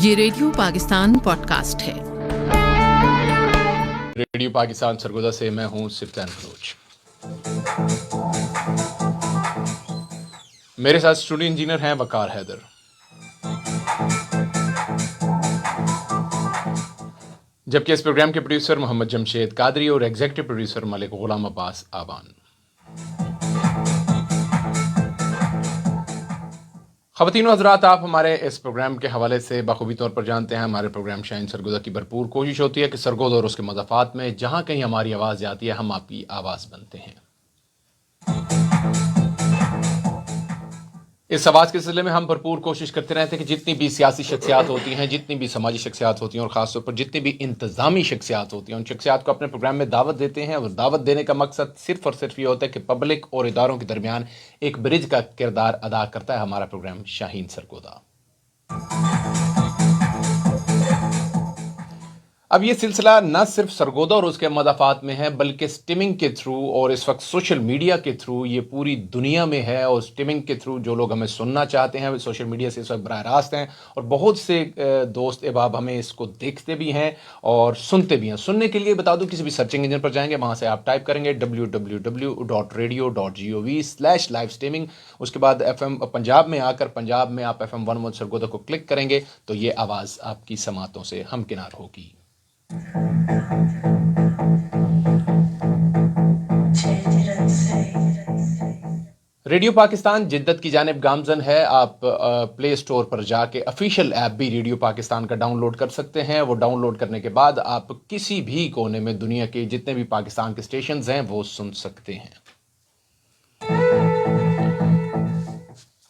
ये radio Pakistan podcast है। Radio Pakistan Sargodha से मैं हूं सिफ्तान फरोज। मेरे साथ स्टूडियो इंजीनियर हैं वकार हैदर। जबकि इस प्रोग्राम के प्रोड्यूसर मोहम्मद जमशेद कादरी और एग्जीक्यूटिव प्रोड्यूसर मलिक गुलाम अब्बास आबान। ख़वातीन हज़रात, आप हमारे इस प्रोग्राम के हवाले से बखूबी तौर पर जानते हैं, हमारे प्रोग्राम शाइन सरगोदा की भरपूर कोशिश होती है कि सरगोदा और उसके मज़ाफ़ात में जहाँ कहीं हमारी आवाज़ जाती है, हम आपकी आवाज़ बनते हैं। इस आवाज़ के सिलसिले में हम भरपूर कोशिश करते रहते हैं कि जितनी भी सियासी शख्सियात होती हैं, जितनी भी समाजी शख्सियात होती हैं और ख़ास तौर पर जितनी भी इंतज़ामी शख्सियात होती हैं, उन शख्सियात को अपने प्रोग्राम में दावत देते हैं। और दावत देने का मकसद सिर्फ़ और सिर्फ ये होता है कि पब्लिक और इदारों के दरमियान एक ब्रिज का किरदार अदा करता है हमारा प्रोग्राम शाहीन सरगोदा। अब ये सिलसिला न सिर्फ सरगोदा और उसके मदाफात में है, बल्कि स्ट्रीमिंग के थ्रू और इस वक्त सोशल मीडिया के थ्रू ये पूरी दुनिया में है। और स्ट्रीमिंग के थ्रू जो लोग हमें सुनना चाहते हैं, सोशल मीडिया से इस वक्त बराह रास्त हैं। और बहुत से दोस्त अहबाब हमें इसको देखते भी हैं और सुनते भी हैं। सुनने के लिए बता दूं, किसी भी सर्चिंग इंजन पर जाएंगे, वहाँ से आप टाइप करेंगे www.radio.gov/live-streaming। उसके बाद FM पंजाब में आकर पंजाब में आप FM 1 सरगोदा को क्लिक करेंगे तो ये आवाज़ आपकी समातों से हमकिनार होगी। रेडियो पाकिस्तान जिद्दत की जानिब गामजन है। आप प्ले स्टोर पर जाके ऑफिशियल ऐप भी रेडियो पाकिस्तान का डाउनलोड कर सकते हैं। वो डाउनलोड करने के बाद आप किसी भी कोने में दुनिया के जितने भी पाकिस्तान के स्टेशंस हैं वो सुन सकते हैं।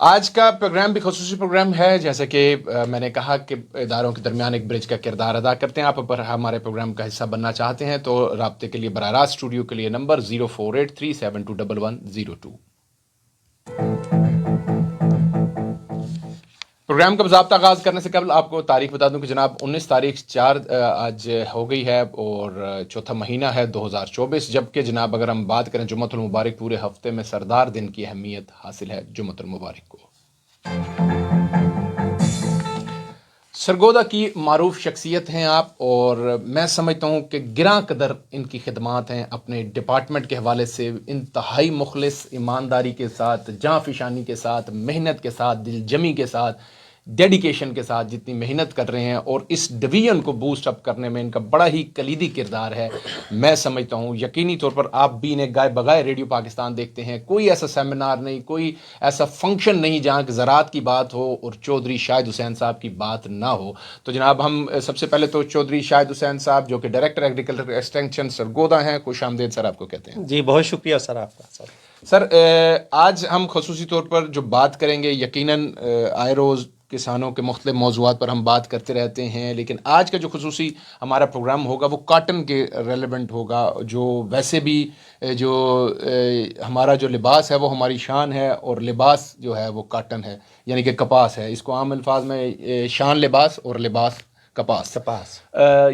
आज का प्रोग्राम भी खुसूसी प्रोग्राम है। जैसे कि मैंने कहा कि इदारों के दरमियान एक ब्रिज का किरदार अदा करते हैं। आप अगर हमारे प्रोग्राम का हिस्सा बनना चाहते हैं तो राब्ते के लिए बराह रास्त स्टूडियो के लिए नंबर 0483721102। प्रोग्राम का बाज़ाब्ता आगाज़ करने से कबल आपको तारीख बता दूं कि जनाब 19 तारीख 4 आज हो गई है और चौथा महीना है 2024। जबकि जनाब अगर हम बात करें जुम्मतुल मुबारक, पूरे हफ्ते में सरदार दिन की अहमियत हासिल है जुम्मतुल मुबारक को। सरगोदा की मारूफ शख्सियत हैं आप, और मैं समझता हूँ कि गिरां कदर इनकी खिदमात हैं। अपने डिपार्टमेंट के हवाले से इंतहाई मुखलिस, ईमानदारी के साथ, जाँफिशानी के साथ, मेहनत के साथ, दिलजमी के साथ, डेडिकेशन के साथ जितनी मेहनत कर रहे हैं और इस डिवीजन को बूस्ट अप करने में इनका बड़ा ही कलीदी किरदार है। मैं समझता हूँ यकीनी तौर पर आप भी इन्हें गाय बगाए रेडियो पाकिस्तान देखते हैं। कोई ऐसा सेमिनार नहीं, कोई ऐसा फंक्शन नहीं जहाँ ज़राअत की बात हो और चौधरी शाहिद हुसैन साहब की बात ना हो। तो जनाब हम सबसे पहले तो चौधरी शाहिद हुसैन साहब जो कि डायरेक्टर एग्रीकल्चर एक्सटेंशन सरगोदा हैं, खुश आमदीद सर आपको कहते हैं। जी बहुत शुक्रिया सर आपका। सर आज हम खुसूसी तौर पर जो बात करेंगे, यकीनन आए रोज़ किसानों के मुख्तलिफ मौज़ूआत पर हम बात करते रहते हैं, लेकिन आज का जो खुसूसी हमारा प्रोग्राम होगा वो काटन के रेलेवेंट होगा। जो वैसे भी जो हमारा जो लिबास है वो हमारी शान है, और लिबास जो है वो काटन है, यानी कि कपास है। इसको आम अल्फाज में शान लिबास और लिबास कपास।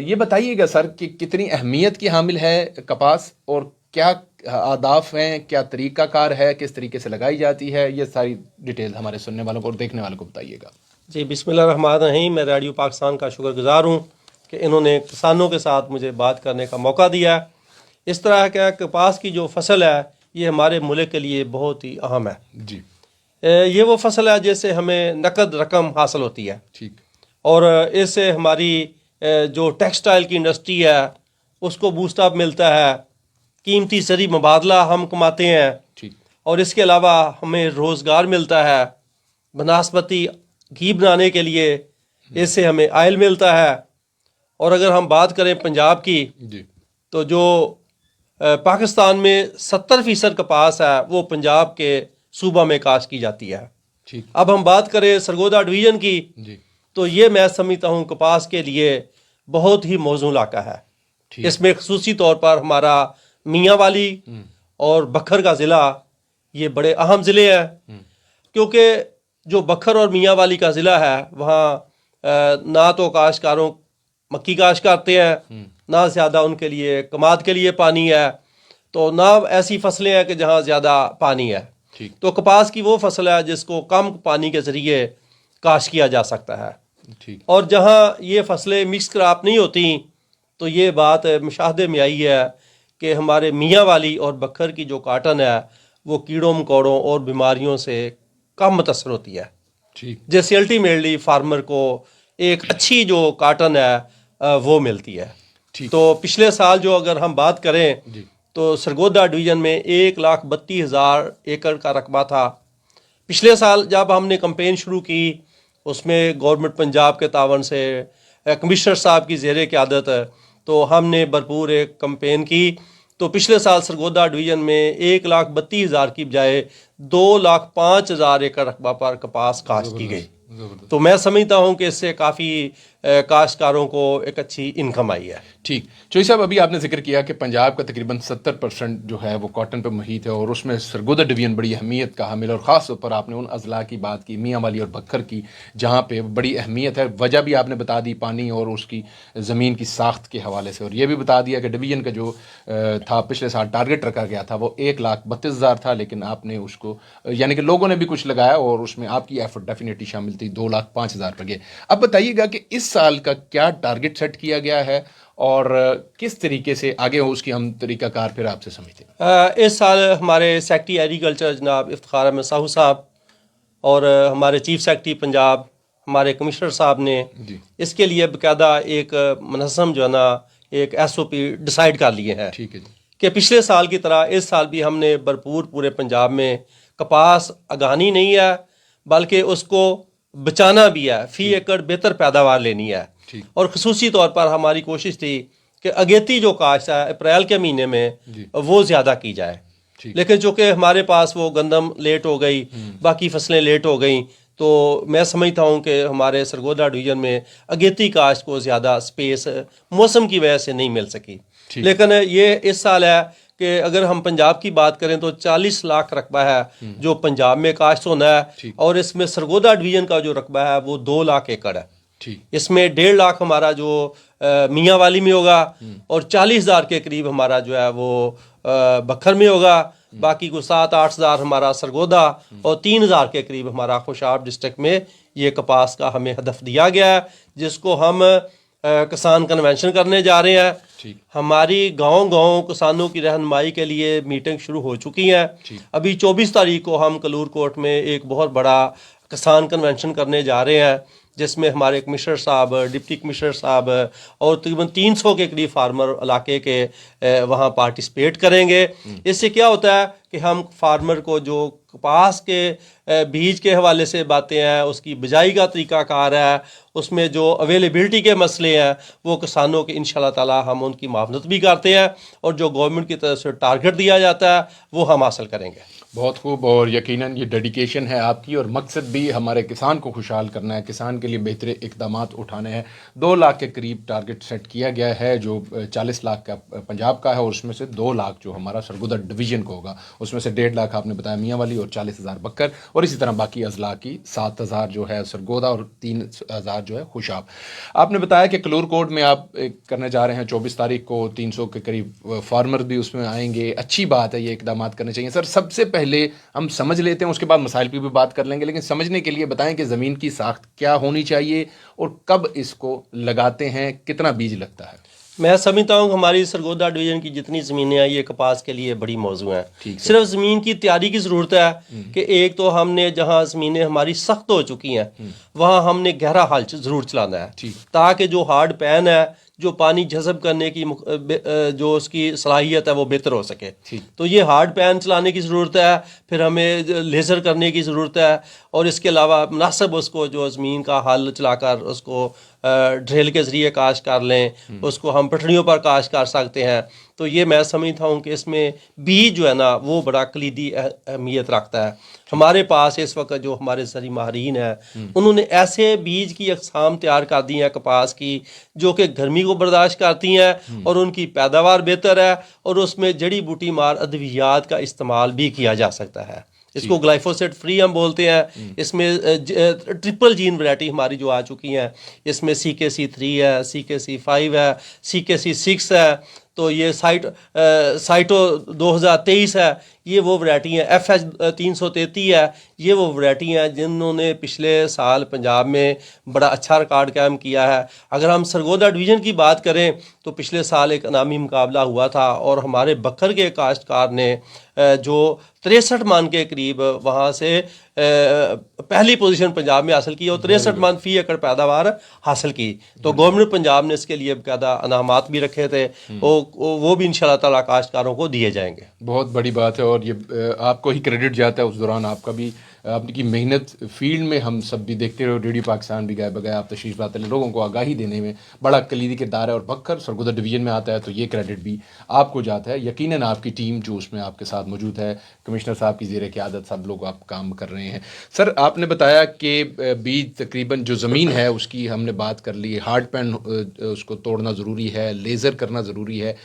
ये बताइएगा सर कि कितनी अहमियत की हामिल है कपास, और क्या आदाफ हैं, क्या तरीक़ाकार है, किस तरीके से लगाई जाती है, ये सारी डिटेल हमारे सुनने वालों को और देखने वालों को बताइएगा। जी बिस्मिल्लाहिर्रहमानिर्रहीम। मैं रेडियो पाकिस्तान का शुक्रगुजार हूँ कि इन्होंने किसानों के साथ मुझे बात करने का मौका दिया। इस तरह का कपास की जो फसल है ये हमारे मुल्क के लिए बहुत ही अहम है जी। ये वो फसल है जिससे हमें नकद रकम हासिल होती है। ठीक। और इससे हमारी जो टेक्सटाइल की इंडस्ट्री है उसको बूस्टअप मिलता है, कीमती ज़री मुबादला हम कमाते हैं। ठीक। और इसके अलावा हमें रोज़गार मिलता है। बनस्पति घी बनाने के लिए इससे हमें आयल मिलता है। और अगर हम बात करें पंजाब की जी, तो जो पाकिस्तान में 70% कपास है वो पंजाब के सूबा में काश्त की जाती है। ठीक। अब हम बात करें सरगोदा डिवीज़न की जी, तो ये मैं समझता हूँ कपास के लिए बहुत ही मौजूद इलाका है। इसमें खसूसी तौर पर हमारा मियाँ वाली और बखर का ज़िला ये बड़े अहम ज़िले हैं, क्योंकि जो बखर और मियाँ वाली का ज़िला है वहाँ ना तो काश्तकारों मक्की काश्त करते हैं, ना ज़्यादा उनके लिए कमाद के लिए पानी है, तो ना ऐसी फसलें हैं कि जहाँ ज़्यादा पानी है। तो कपास की वो फसल है जिसको कम पानी के ज़रिए काश्त किया जा सकता है। ठीक। और जहाँ ये फसलें मिक्स क्रॉप नहीं होती तो ये बात मुशाहदे में आई है कि हमारे मियाँ वाली और बखर की जो काटन है वो कीड़ों मकोड़ों और बीमारियों से कम मुतासर होती है, ठीक। जैसे अल्टीमेटली फार्मर को एक अच्छी जो काटन है वो मिलती है। ठीक। तो पिछले साल जो अगर हम बात करें जी। तो सरगोदा डिवीज़न में 1,32,000 एकड़ का रकबा था। पिछले साल जब हमने कैंपेन शुरू की उसमें गवर्नमेंट पंजाब के तावन से कमिश्नर साहब की ज़ेरे क़यादत तो हमने भरपूर एक कैंपेन की। तो पिछले साल सरगोदा डिवीज़न में 1,32,000 की बजाय 2,05,000 एकड़ रकबा पर कपास काश्त की गई। तो मैं समझता हूँ कि इससे काफ़ी काश्तकारों को एक अच्छी इनकम आई है। ठीक। चौधरी साहब, अभी आपने जिक्र किया कि पंजाब का तकरीबन 70% जो है वो कॉटन पर मुहित है और उसमें सरगोदा डिवीज़न बड़ी अहमियत का हामिल, और ख़ास तौर पर आपने उन अजला की बात की, मियाँ वाली और बखर की, जहाँ पे बड़ी अहमियत है। वजह भी आपने बता दी, पानी और उसकी ज़मीन की साख्त के हवाले से, और ये भी बता दिया कि डिवीज़न का जो था पिछले साल टारगेट रखा गया था वो 1,32,000 था, लेकिन आपने उसको यानी कि लोगों ने भी कुछ लगाया और उसमें आपकी एफर्ट डेफिनेटली शामिल थी, 2,05,000 पर गए। अब बताइएगा कि इस साल का क्या टारगेट सेट किया गया है और किस तरीके से आगे हो, उसकी हम तरीकाकार फिर आपसे समझते हैं। इस साल हमारे सेक्रेटरी एग्रीकल्चर जनाब इफ्तिखार अहमद साहू साहब और हमारे चीफ सेक्रेटरी पंजाब हमारे कमिश्नर साहब ने इसके लिए बाकायदा एक मनज़्ज़म जो है ना एक SOP डिसाइड कर लिए हैं। ठीक है जी। कि पिछले साल की तरह इस साल भी हमने भरपूर पूरे पंजाब में कपास उगानी नहीं है बल्कि उसको बचाना भी है, फी एकड़ बेहतर पैदावार लेनी है। और ख़ुसूसी तौर पर हमारी कोशिश थी कि अगेती जो काश्त है अप्रैल के महीने में वो ज़्यादा की जाए, लेकिन चूँकि हमारे पास वो गंदम लेट हो गई, बाकी फसलें लेट हो गई, तो मैं समझता हूँ कि हमारे सरगोदा डिवीज़न में अगेती काश्त को ज़्यादा स्पेस मौसम की वजह से नहीं मिल सकी। लेकिन ये इस साल है कि अगर हम पंजाब की बात करें तो 40 लाख रकबा है जो पंजाब में काश्त होना है, और इसमें सरगोदा डिवीज़न का जो रकबा है वो 2 लाख एकड़ है। इसमें 1.5 लाख हमारा जो मियाँ वाली में होगा और 40,000 के करीब हमारा जो है वो बखर में होगा, बाकी को 7-8 हज़ार हमारा सरगोदा और 3,000 के करीब हमारा खुशाब डिस्ट्रिक्ट में ये कपास का हमें हदफ दिया गया है, जिसको हम किसान कन्वेंशन करने जा रहे हैं। हमारी गांव किसानों की रहनुमाई के लिए मीटिंग शुरू हो चुकी है। अभी 24 तारीख को हम कलूर कोट में एक बहुत बड़ा किसान कन्वेंशन करने जा रहे हैं, जिसमें हमारे कमिश्नर साहब, डिप्टी कमिश्नर साहब और तकरीबन 300 के करीब फार्मर इलाके के वहाँ पार्टिसिपेट करेंगे। इससे क्या होता है कि हम फार्मर को जो कपास के बीज के हवाले से बातें हैं, उसकी बिजाई का तरीक़ाकार है, उसमें जो अवेलेबिलिटी के मसले हैं वो किसानों के इंशाल्लाह ताला हम उनकी मावनत भी करते हैं, और जो गवर्नमेंट की तरफ से टारगेट दिया जाता है वो हम हासिल करेंगे। बहुत खूब, और यकीनन ये डेडिकेशन है आपकी, और मकसद भी हमारे किसान को खुशहाल करना है, किसान के लिए बेहतर इकदाम उठाने हैं। 2 लाख के करीब टारगेट सेट किया गया है, जो 40 लाख का पंजाब का है, और उसमें से 2 लाख जो हमारा सरगोदा डिवीज़न को होगा, उसमें से 1.5 लाख आपने बताया मियाँ वाली और 40,000 बक्कर, और इसी तरह बाकी अजला की 7,000 जो है सरगोदा और 3,000 जो है खुशाब। आपने बताया कि कलूर कोट में आप करने जा रहे हैं 24 तारीख को, 300 के करीब फार्मर भी उसमें आएंगे। अच्छी बात है, ये इकदाम करने चाहिए। सर, सबसे पहले हम समझ लेते हैं, उसके बाद मसाइल पर भी बात कर लेंगे, लेकिन समझने के लिए बताएं कि ज़मीन की साख्त क्या होनी चाहिए और कब इसको लगाते हैं, कितना बीज लगता है। मैं समझता हूँ कि हमारी सरगोदा डिवीज़न की जितनी ज़मीनें हैं ये कपास के लिए बड़ी मौजू हैं। सिर्फ ज़मीन की तैयारी की ज़रूरत है कि एक तो हमने जहाँ ज़मीनें हमारी सख्त हो चुकी हैं वहाँ हमने गहरा हल ज़रूर चलाना है, ताकि जो हार्ड पैन है, जो पानी जज़ब करने की जो उसकी सलाहियत है वो बेहतर हो सके। तो ये हार्ड पैन चलाने की ज़रूरत है, फिर हमें लेज़र करने की ज़रूरत है, और इसके अलावा मुनासिब उसको जो ज़मीन का हल चलाकर उसको ड्रिल के ज़रिए काश कर लें, उसको हम पटड़ियों पर काश कर सकते हैं। तो ये मैं समझता हूँ कि इसमें बीज जो है ना वो बड़ा कलीदी अहमियत रखता है। हमारे पास इस वक्त जो हमारे ज़री माहिरीन हैं उन्होंने ऐसे बीज की अक़साम तैयार कर दी हैं कपास की जो कि गर्मी को बर्दाश्त करती हैं और उनकी पैदावार बेहतर है, और उसमें जड़ी बूटी मार अद्वियात का इस्तेमाल भी किया जा सकता है। इसको ग्लाइफोसेट फ्री हम बोलते हैं। इसमें ट्रिपल जीन वैरायटी हमारी जो आ चुकी हैं, इसमें CKC3 है, CKC5 है, CKC6 है। तो ये साइटो 2023 है, ये वो वैरायटी है। FH 333 है, ये वो वैरायटी हैं जिन्होंने पिछले साल पंजाब में बड़ा अच्छा रिकॉर्ड कायम किया है। अगर हम सरगोदा डिवीज़न की बात करें तो पिछले साल एक इनामी मुकाबला हुआ था और हमारे बखर के काश्तकार ने जो 63 मन के करीब वहाँ से पहली पोजीशन पंजाब में हासिल की और 63 मन फी एकड़ पैदावार हासिल की। तो गवर्नमेंट पंजाब ने इसके लिए बाकायदा इनामात भी रखे थे, वो भी इंशाल्लाह ताला काश्तकारों को दिए जाएंगे। बहुत बड़ी बात है और ये आपको ही क्रेडिट जाता है। उस दौरान आपका भी आपकी मेहनत फील्ड में हम सब भी देखते रहे। रेडियो पाकिस्तान भी गए बगैर आप तशरीफ लाते हैं, लोगों को आगाही देने में बड़ा कलीदी किरदार है और बखर सरगोदा डिवीज़न में आता है तो ये क्रेडिट भी आपको जाता है। यकीनन आपकी टीम जो उसमें आपके साथ मौजूद है, कमिश्नर साहब की ज़ेर क़यादत सब लोग आप काम कर रहे हैं। सर आपने बताया कि बीज तकरीबन जो ज़मीन है उसकी हमने बात कर ली, हार्ड पैन उसको तोड़ना ज़रूरी है, लेज़र करना ज़रूरी है।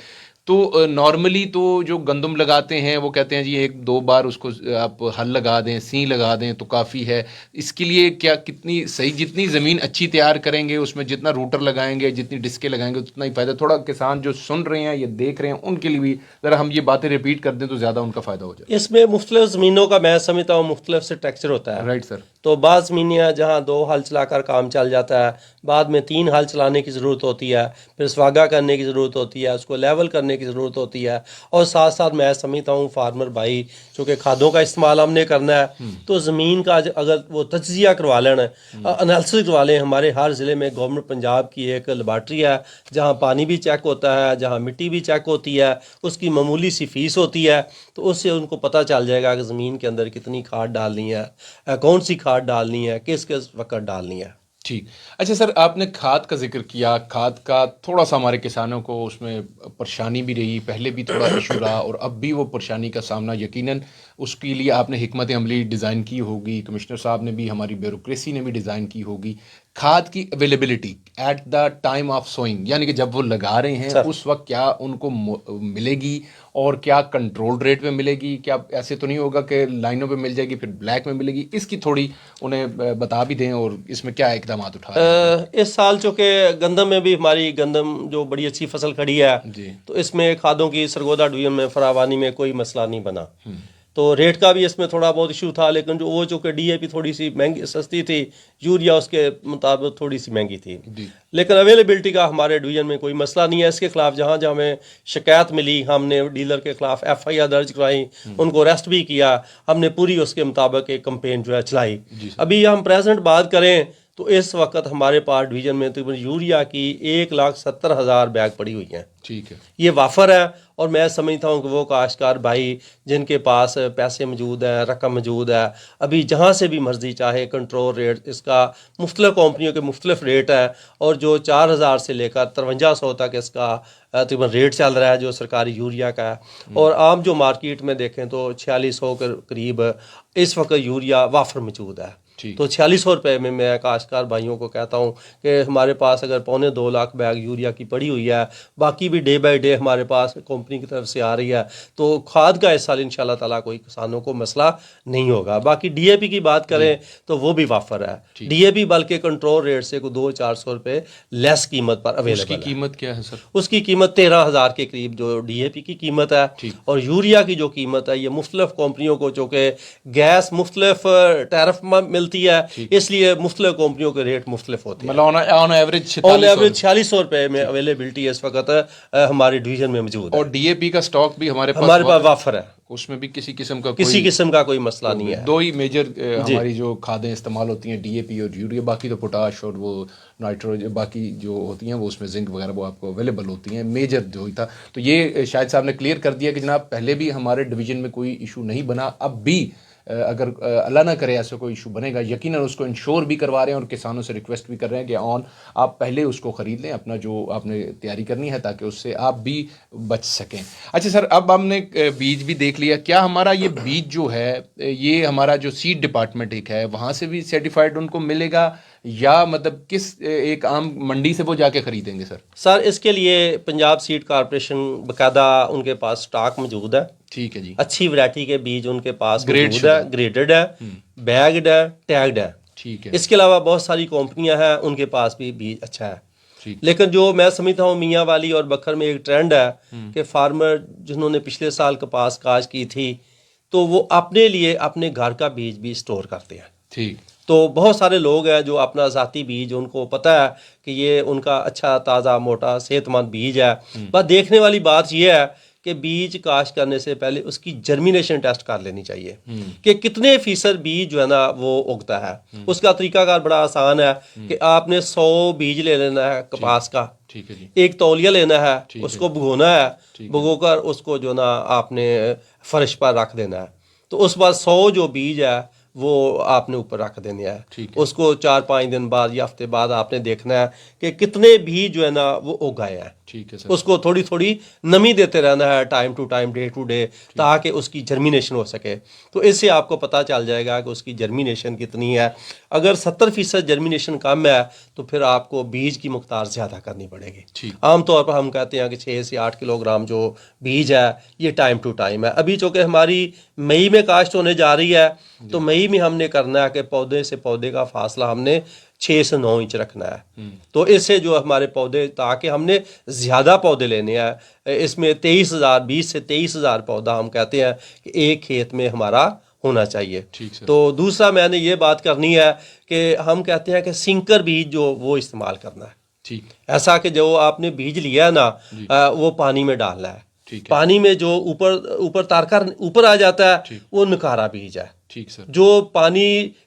तो नॉर्मली तो जो गंदम लगाते हैं वो कहते हैं जी 1-2 बार उसको आप हल लगा दें, सी लगा दें तो काफ़ी है। इसके लिए क्या कितनी सही, जितनी ज़मीन अच्छी तैयार करेंगे उसमें जितना रूटर लगाएंगे, जितनी डिस्कें लगाएंगे उतना ही फ़ायदा। थोड़ा किसान जो सुन रहे हैं या देख रहे हैं उनके लिए भी ज़रा हम ये बातें रिपीट कर दें तो ज़्यादा उनका फ़ायदा हो जाए। इसमें मुख्तलिफ ज़मीनों का मैं समझता हूँ मुख्तलिफ से टेक्सचर होता है। Right sir. तो बाद ज़मीनें जहाँ 2 हल चलाकर काम चल जाता है, बाद में 3 हल चलाने की ज़रूरत होती है, फिर स्वागा करने की ज़रूरत होती है, उसको लेवल करने की ज़रूरत होती है। और साथ साथ मैं समझता हूँ फार्मर भाई चूँकि खादों का इस्तेमाल हमने करना है तो ज़मीन का अगर वो तज्जिया करवा लें, एनालिसिस करवा लें। हमारे हर ज़िले में गवर्नमेंट पंजाब की एक लेबार्ट्री है जहाँ पानी भी चेक होता है, जहाँ मिट्टी भी चेक होती है, उसकी मामूली सी फीस होती है। तो उससे उनको पता चल जाएगा कि ज़मीन के अंदर कितनी खाद डालनी है, कौन सी खाद डालनी है, किस किस वक्त डालनी है। ठीक। अच्छा सर आपने खाद का जिक्र किया, खाद का थोड़ा सा हमारे किसानों को उसमें परेशानी भी रही, पहले भी थोड़ा इशू रहा और अब भी वो परेशानी का सामना यकीनन उसके लिए आपने हिकमत अमली डिज़ाइन की होगी, कमिश्नर साहब ने भी, हमारी ब्यूरोक्रेसी ने भी डिज़ाइन की होगी। खाद की availability at the time of sowing, यानी कि जब वो लगा रहे हैं उस वक्त क्या उनको मिलेगी और क्या कंट्रोल रेट में मिलेगी? क्या ऐसे तो नहीं होगा कि लाइनों पे मिल जाएगी फिर ब्लैक में मिलेगी? इसकी थोड़ी उन्हें बता भी दें और इसमें क्या इकदाम उठा रहे हैं? इस साल चूँकि गंदम में भी हमारी गंदम जो बड़ी अच्छी फसल खड़ी है जी। तो इसमें खादों की सरगोदा डिवीजन में फरावानी में कोई मसला नहीं बना। तो रेट का भी इसमें थोड़ा बहुत इशू था, लेकिन जो वो चूँकि DAP थोड़ी सी महंगी सस्ती थी, यूरिया उसके मुताबिक थोड़ी सी महंगी थी, लेकिन अवेलेबिलिटी का हमारे डिवीजन में कोई मसला नहीं है। इसके खिलाफ जहाँ जहाँ हमें शिकायत मिली हमने डीलर के खिलाफ FIR दर्ज कराई, उनको अरेस्ट भी किया, हमने पूरी उसके मुताबिक एक कंपेन जो है चलाई। अभी हम प्रेजेंट बात करें तो इस वक्त हमारे पास डिवीजन में तकरीबन यूरिया की 1,70,000 बैग पड़ी हुई हैं। ठीक है, ये वाफर है और मैं समझता हूँ कि वो काश्तकार भाई जिनके पास पैसे मौजूद हैं, रकम मौजूद है, अभी जहाँ से भी मर्जी चाहे कंट्रोल रेट इसका मुख्तलिफ कंपनियों के मुख्तलिफ रेट है और जो 4,000 से लेकर 5300 तक इसका तकरीबन रेट चल रहा है जो सरकारी यूरिया का है। और आम जो मार्केट में देखें तो 4600 के करीब इस वक्त यूरिया वाफर मौजूद है। तो 4600 रुपये में मैं काश्तकार भाइयों को कहता हूँ कि हमारे पास अगर 2.25 लाख बैग यूरिया की पड़ी हुई है, बाकी भी डे बाय डे हमारे पास कंपनी की तरफ से आ रही है, तो खाद का इस साल इंशाल्लाह ताला कोई किसानों को मसला नहीं होगा। बाकी DAP की बात करें तो वो भी वाफर है, DAP बल्कि कंट्रोल रेट से कोई 200-400 रुपये लेस कीमत पर अवेलेबल है। उसकी कीमत क्या है सर? उसकी कीमत 13,000 के करीब जो DAP की कीमत है। और यूरिया की जो कीमत है ये मुख्तलिफ कंपनियों को चूँकि गैस मुख्तलिफ टैरिफ मिलती है, इसलिए मुख्तलिफ कंपनियों के रेट मुख्तलिफ होते हैं। ऑन एवरेज 4600 रुपये में अवेलेबिलिटी इस वक्त हमारे डिवीजन में मौजूद है। और DAP का स्टॉक भी हमारे पास वाफर है, उसमें भी किसी किस्म का कोई मसला नहीं है। दो ही मेजर हमारी जो खादें इस्तेमाल होती हैं DAP और यूरिया, बाकी तो पोटाश और वो नाइट्रोजन बाकी जो होती हैं वो उसमें जिंक वगैरह वो आपको अवेलेबल होती हैं। मेजर जो ही था तो ये शायद साहब ने क्लियर कर दिया कि जनाब पहले भी हमारे डिवीजन में कोई इशू नहीं बना, अब भी अगर अल्लाह ना करे ऐसा कोई इशू बनेगा यकीनन उसको इंश्योर भी करवा रहे हैं और किसानों से रिक्वेस्ट भी कर रहे हैं कि आप पहले उसको ख़रीद लें, अपना जो आपने तैयारी करनी है ताकि उससे आप भी बच सकें। अच्छा सर अब हमने बीज भी देख लिया, क्या हमारा ये बीज जो है ये हमारा जो सीड डिपार्टमेंट एक है वहाँ से भी सर्टिफाइड उनको मिलेगा या मतलब किस एक आम मंडी से वो जाके खरीदेंगे सर? सर इसके लिए पंजाब सीड कॉर्पोरेशन बाकायदा उनके पास स्टॉक मौजूद है। ठीक है जी, अच्छी वैरायटी के बीज उनके पास मौजूद है, ग्रेडेड है, बैग्ड है, टैग्ड है। ठीक है। इसके अलावा बहुत सारी कंपनियां हैं उनके पास भी बीज अच्छा है। ठीक। लेकिन जो मैं समझता हूँ मियाँ वाली और बखर में एक ट्रेंड है कि फार्मर जिन्होंने पिछले साल कपास काश्त की थी तो वो अपने लिए अपने घर का बीज भी स्टोर करते हैं। ठीक। तो बहुत सारे लोग हैं जो अपना ज़ाती बीज, उनको पता है कि ये उनका अच्छा ताज़ा मोटा सेहतमंद बीज है। बस देखने वाली बात यह है कि बीज काश्त करने से पहले उसकी जर्मिनेशन टेस्ट कर लेनी चाहिए कि कितने फीसद बीज जो है ना वो उगता है। उसका तरीकाकार बड़ा आसान है कि आपने 100 बीज ले लेना है कपास का, ठीक है जी। एक तौलिया लेना है, ठीक है। उसको भिगोना है, भिगोकर उसको जो ना आपने फर्श पर रख देना है। तो उस बाद 100 जो बीज है वो आपने ऊपर रख देने हैं। ठीक है। उसको 4-5 दिन बाद या हफ्ते बाद आपने देखना है कि कितने बीज जो है ना वो उगाए हैं। ठीक है सर। उसको थोड़ी थोड़ी नमी देते रहना है, time to time, day to day, ताकि उसकी जर्मिनेशन हो सके। तो इससे आपको पता चल जाएगा कि उसकी जर्मिनेशन कितनी है। अगर 70% जर्मिनेशन कम है तो फिर आपको बीज की मकदार ज़्यादा करनी पड़ेगी। ठीक। आमतौर पर हम कहते हैं कि 6 से 8 किलोग्राम जो बीज है ये टाइम टू टाइम है। अभी चूँकि हमारी मई में काश्त होने जा रही है तो मई में हमने करना है कि पौधे से पौधे का फासला हमने 6 से 9 इंच रखना है। तो इससे जो हमारे पौधे, ताकि हमने ज़्यादा पौधे लेने हैं, इसमें 23,000, 20 से 23,000 पौधा हम कहते हैं कि एक खेत में हमारा होना चाहिए। ठीक सर। तो दूसरा मैंने ये बात करनी है कि हम कहते हैं कि सिंकर बीज जो वो इस्तेमाल करना है। ठीक। ऐसा कि जो आपने बीज लिया है ना वो पानी में डालना है। ठीक है। पानी में जो ऊपर तारकर ऊपर आ जाता है वो नकारा बीज है। ठीक सर। जो पानी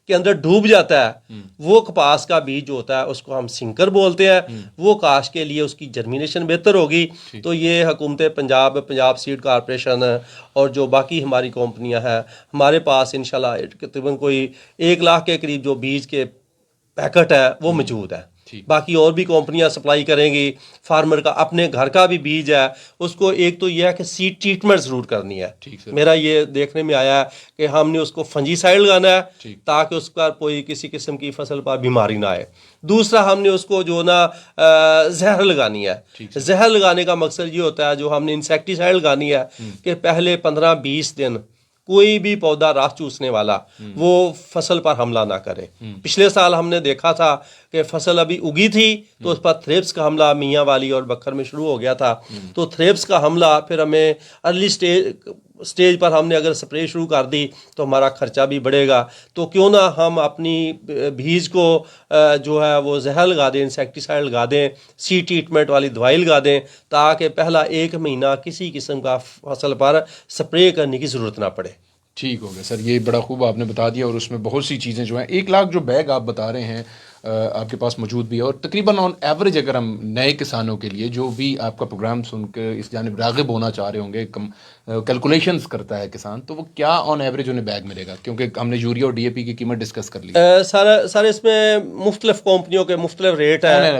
के अंदर डूब जाता है वो कपास का बीज जो होता है उसको हम सिंकर बोलते हैं। वो काश्त के लिए उसकी जर्मिनेशन बेहतर होगी। तो ये हुकूमत पंजाब सीड कॉरपोरेशन और जो बाकी हमारी कंपनियां हैं, हमारे पास इंशाल्लाह तकरीबन कोई 1 लाख के करीब जो बीज के पैकेट है वो मौजूद है। बाकी और भी कंपनियां सप्लाई करेंगी। फार्मर का अपने घर का भी बीज है, उसको एक तो यह है कि सीड ट्रीटमेंट ज़रूर करनी है। मेरा ये देखने में आया है कि हमने उसको फंजीसाइड लगाना है ताकि उसका कोई किसी किस्म की फसल पर बीमारी ना आए। दूसरा हमने उसको जो ना जहर लगानी है। जहर लगाने का मकसद ये होता है, जो हमने इंसेक्टिसाइड लगानी है कि पहले 15-20 दिन कोई भी पौधा रस चूसने वाला वो फसल पर हमला ना करे। पिछले साल हमने देखा था कि फसल अभी उगी थी तो उस पर थ्रिप्स का हमला मियाँ वाली और बखर में शुरू हो गया था। तो थ्रिप्स का हमला फिर हमें अर्ली स्टेज पर हमने अगर स्प्रे शुरू कर दी तो हमारा खर्चा भी बढ़ेगा। तो क्यों ना हम अपनी बीज को जो है वो जहर लगा दें, इंसेक्टिसाइड लगा दें, सीड ट्रीटमेंट वाली दवाई लगा दें, ताकि पहला 1 महीना किसी किस्म का फसल पर स्प्रे करने की ज़रूरत ना पड़े। ठीक हो गया सर, ये बड़ा खूब आपने बता दिया। और उसमें बहुत सी चीज़ें जो हैं, 1 लाख जो बैग आप बता रहे हैं आपके पास मौजूद भी है। और तकरीबन ऑन एवरेज अगर हम नए किसानों के लिए जो भी आपका प्रोग्राम सुनकर इस जानिब राग़िब होना चाह रहे होंगे, कैलकुलेशंस करता है किसान, तो वो क्या ऑन एवरेज उन्हें बैग मिलेगा? क्योंकि हमने यूरिया और DAP की कीमत डिस्कस कर ली। सारे इसमें मुख्तलिफ कंपनियों के मुख्तलिफ रेट है।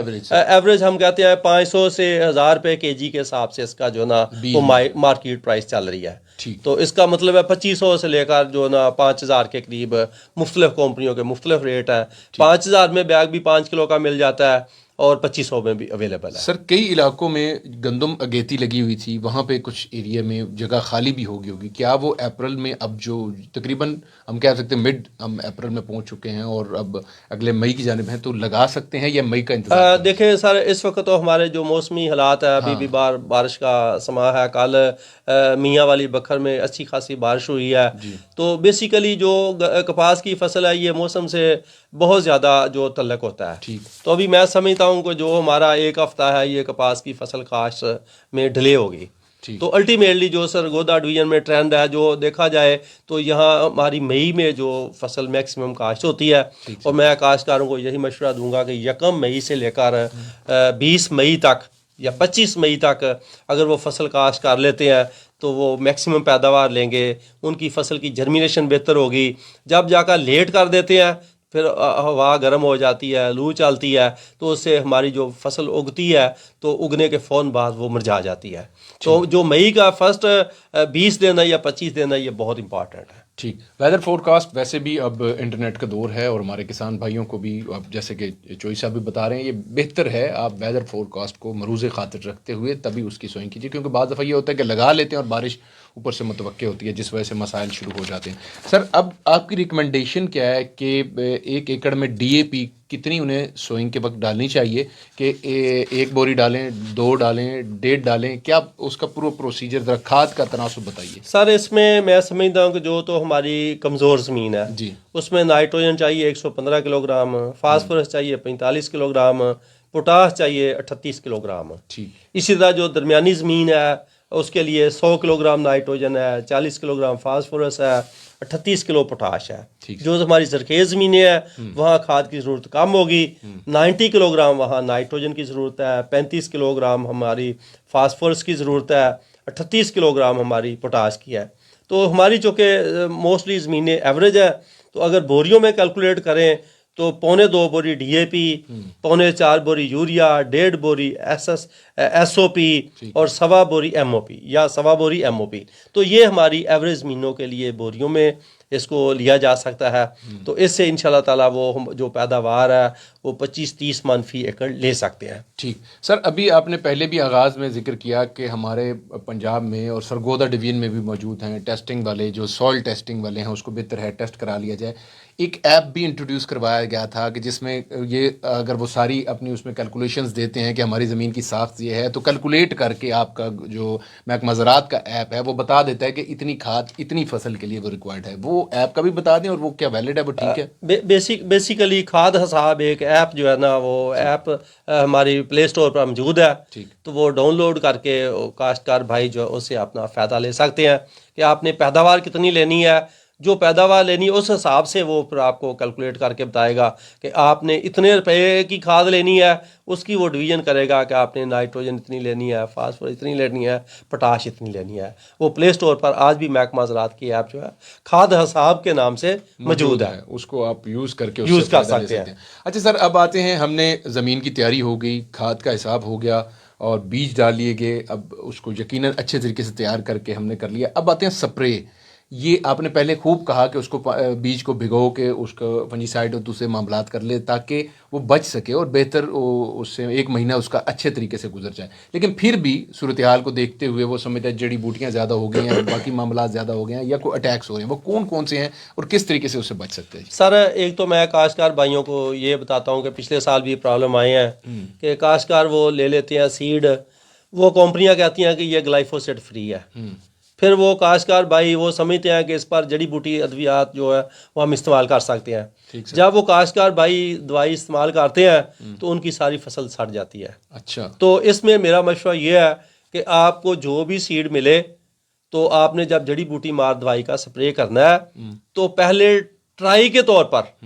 एवरेज हम कहते हैं 500 से 1000 रुपये kg के हिसाब से इसका जो ना वो मार्केट प्राइस चल रही है। तो इसका मतलब है 2500 से लेकर जो ना 5000 के करीब मुख्तलिफ कंपनियों के मुख्तलिफ रेट हैं। 5000 में बैग भी 5 किलो का मिल जाता है और 2500 में भी अवेलेबल है। सर कई इलाकों में गंदम अगेती लगी हुई थी, वहाँ पे कुछ एरिया में जगह खाली भी होगी। क्या वो अप्रैल में, अब जो तकरीबन हम कह सकते हैं मिड हम अप्रैल में पहुँच चुके हैं और अब अगले मई की जानिब हैं, तो लगा सकते हैं या मई का इंतजार? देखिए सर, इस वक्त तो हमारे जो मौसमी हालात है, अभी भी बारिश का समा है। कल मियाँ वाली बखर में अच्छी खासी बारिश हुई है। तो बेसिकली जो कपास की फसल है ये मौसम से बहुत ज़्यादा जो तल्लक होता है। तो अभी मैं समझता हूँ कि जो हमारा 1 हफ्ता है ये कपास की फसल काश्त में डिले होगी। तो अल्टीमेटली जो सरगोदा डिवीजन में ट्रेंड है, जो देखा जाए तो यहाँ हमारी मई में जो फसल मैक्सिमम काश्त होती है। और मैं काश्तकारों को यही मशवरा दूंगा कि 1 मई से लेकर 20 मई तक या 25 मई तक अगर वो फसल काश्त कर लेते हैं तो वो मैक्सिमम पैदावार लेंगे, उनकी फसल की जर्मिनेशन बेहतर होगी। जब जाकर लेट कर देते हैं फिर हवा गर्म हो जाती है, लू चलती है, तो उससे हमारी जो फसल उगती है तो उगने के फ़ौरन बाद वो मुरझा जाती है। तो जो मई का फर्स्ट 20 दिन है या 25 दिन है ये बहुत इंपॉर्टेंट है। ठीक। वेदर फोरकास्ट वैसे भी अब इंटरनेट का दौर है और हमारे किसान भाइयों को भी, अब जैसे कि चोई साहब भी बता रहे हैं, ये बेहतर है आप वेदर फोरकास्ट को मरूज़ खातिर रखते हुए तभी उसकी सोइंग कीजिए। क्योंकि बाद दफ़ा ये होता है कि लगा लेते हैं और बारिश ऊपर से मुतवक्के होती है, जिस वजह से मसाइल शुरू हो जाते हैं। सर अब आपकी रिकमेंडेशन क्या है कि 1 एकड़ में DAP कितनी उन्हें सोइंग के वक्त डालनी चाहिए कि एक बोरी डालें, 2 डालें, 1.5 डालें, क्या उसका पूरा प्रोसीजर ज़रा खाद का तनासुब बताइए। सर इसमें मैं समझता हूँ कि जो तो हमारी कमज़ोर ज़मीन है जी, उसमें नाइट्रोजन चाहिए 115 किलोग्राम, फास्फोरस चाहिए 45 किलोग्राम, पोटास चाहिए 38 किलोग्राम। ठीक, इसी तरह जो दरमियानी ज़मीन है उसके लिए 100 किलोग्राम नाइट्रोजन है, 40 किलोग्राम फास्फोरस है, 38 किलो पोटाश है। ठीक। जो हमारी सरखेज़ ज़मीनें हैं वहाँ खाद की ज़रूरत कम होगी, 90 किलोग्राम वहाँ नाइट्रोजन की ज़रूरत है, 35 किलोग्राम हमारी फास्फोरस की ज़रूरत है, 38 किलोग्राम हमारी पोटाश की है। तो हमारी चूँकि मोस्टली ज़मीनें एवरेज है, तो अगर बोरियों में कैलकुलेट करें तो 1.25 बोरी DAP, 4.25 बोरी यूरिया, 1.5 बोरी SOP और 1.25 बोरी MOP या 1.25 बोरी MOP। तो ये हमारी एवरेज ज़मीनों के लिए बोरियों में इसको लिया जा सकता है। तो इससे इंशाल्लाह ताला वो जो पैदावार है वो 25-30 मन फी एकड़ ले सकते हैं। ठीक। सर अभी आपने पहले भी आगाज़ में जिक्र किया कि हमारे पंजाब में और सरगोदा डिवीज़न में भी मौजूद हैं टेस्टिंग वाले, जो सॉइल टेस्टिंग वाले हैं उसको बेहतर है टेस्ट करा लिया जाए। एक ऐप भी इंट्रोड्यूस करवाया गया था कि जिसमें ये अगर वो सारी अपनी उसमें कैलकुलेशंस देते हैं कि हमारी ज़मीन की साख्त ये है, तो कैलकुलेट करके आपका जो महकमा ज़राअत का ऐप है वो बता देता है कि इतनी खाद इतनी फसल के लिए वो रिक्वायर्ड है। वो ऐप का भी बता दें और वो क्या वैलिड है, वो ठीक है? बेसिकली खाद हिसाब एक ऐप जो है ना, वो ऐप हमारी प्ले स्टोर पर मौजूद है। ठीक। तो वो डाउनलोड करके काश्तकार भाई जो उससे अपना फ़ायदा ले सकते हैं कि आपने पैदावार कितनी लेनी है। जो पैदावार लेनी है उस हिसाब से वो फिर आपको कैलकुलेट करके बताएगा कि आपने इतने रुपए की खाद लेनी है, उसकी वो डिवीज़न करेगा कि आपने नाइट्रोजन इतनी लेनी है, फास्फोरस इतनी लेनी है, पोटाश इतनी लेनी है। वो प्ले स्टोर पर आज भी महकमा ज़राअत की ऐप जो है खाद हिसाब के नाम से मौजूद है, उसको आप यूज़ करके यूज़ कर फ़ायदा ले सकते हैं। अच्छा सर, अब आते हैं, हमने ज़मीन की तैयारी हो गई, खाद का हिसाब हो गया और बीज डाल लिए गए, अब उसको यकीनन अच्छे तरीके से तैयार करके हमने कर लिया। अब आते हैं स्प्रे। ये आपने पहले खूब कहा कि उसको बीज को भिगो के उसको फंजीसाइड और दूसरे मामलात कर ले ताकि वो बच सके और बेहतर उससे 1 महीना उसका अच्छे तरीके से गुजर जाए। लेकिन फिर भी सूरत हाल को देखते हुए वो समझते हैं जड़ी बूटियाँ ज़्यादा हो गई हैं, बाकी मामलात ज़्यादा हो गए हैं या कोई अटैक्स हो रहे हैं, वो कौन कौन से हैं और किस तरीके से उससे बच सकते हैं? सर एक तो मैं काश्तकार भाइयों को ये बताता हूँ कि पिछले साल भी प्रॉब्लम आए हैं कि काश्तकार वो ले लेते हैं सीड, वो कंपनियां कहती हैं कि ये ग्लाइफोसेट फ्री है। फिर वो काश्तकार भाई वो समझते हैं कि इस पर जड़ी बूटी अद्वियात जो है वो हम इस्तेमाल कर सकते हैं। जब वो काश्तकार भाई दवाई इस्तेमाल करते हैं तो उनकी सारी फसल सड़ जाती है। अच्छा। तो इसमें मेरा मशवरा ये है कि आपको जो भी सीड मिले तो आपने जब जड़ी बूटी मार दवाई का स्प्रे करना है तो पहले ट्राई के तौर पर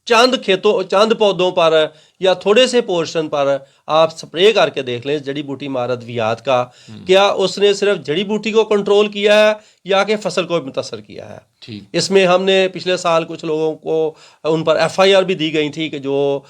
चंद पौधों पर या थोड़े से पोर्शन पर आप स्प्रे करके देख लें जड़ी बूटी मार अद्वियात का, क्या उसने सिर्फ जड़ी बूटी को कंट्रोल किया है या कि फसल को मुतासर किया है। ठीक। इसमें हमने पिछले साल कुछ लोगों को उन पर FIR भी दी गई थी कि जो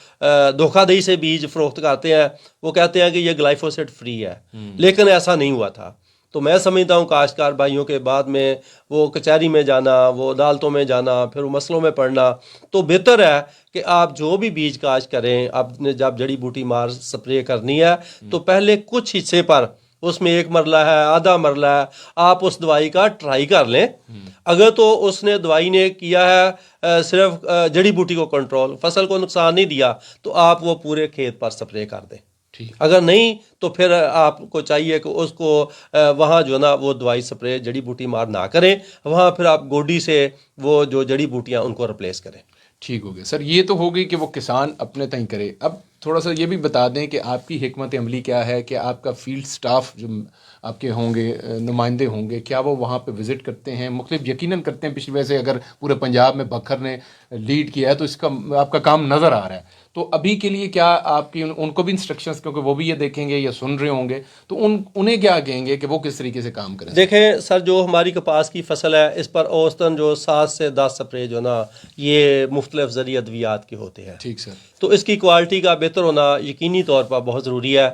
धोखाधड़ी से बीज फरोख्त करते हैं, वो कहते हैं कि ये ग्लाइफोसेट फ्री है, लेकिन ऐसा नहीं हुआ था। तो मैं समझता हूँ काश्तकार भाइयों के बाद में वो कचहरी में जाना, वो अदालतों में जाना, फिर वो मसलों में पड़ना, तो बेहतर है कि आप जो भी बीज काश्त करें, आपने जब जड़ी बूटी मार स्प्रे करनी है तो पहले कुछ हिस्से पर, उसमें 1 मरला है, आधा मरला है, आप उस दवाई का ट्राई कर लें। अगर तो उसने दवाई ने किया है सिर्फ जड़ी बूटी को कंट्रोल, फसल को नुकसान नहीं दिया, तो आप वो पूरे खेत पर स्प्रे कर दें। अगर नहीं तो फिर आपको चाहिए कि उसको वहाँ जो ना वो दवाई स्प्रे जड़ी बूटी मार ना करें, वहाँ फिर आप गोडी से वो जो जड़ी बूटियाँ उनको रिप्लेस करें। ठीक हो गया सर, ये तो हो गई कि वो किसान अपने तय करे। अब थोड़ा सा ये भी बता दें कि आपकी हिकमत अमली क्या है कि आपका फील्ड स्टाफ जो आपके होंगे, नुमाइंदे होंगे, क्या वो वहाँ पे विज़िट करते हैं? मुख्तलिफ यकीनन करते हैं, पिछली वजह से अगर पूरे पंजाब में बखर ने लीड किया है तो इसका आपका काम नज़र आ रहा है। तो अभी के लिए क्या आपकी उनको भी इंस्ट्रक्शंस, क्योंकि वो भी ये देखेंगे या सुन रहे होंगे, तो उन्हें क्या कहेंगे कि वो किस तरीके से काम करें? देखें सर, जो हमारी कपास की फसल है इस पर औसतन जो 7 से 10 स्प्रे जो ना ये मुख्तलिफ ज़रिए अद्वियात के होते हैं। ठीक सर। तो इसकी क्वालिटी का बेहतर होना यकीनी तौर पर बहुत ज़रूरी है।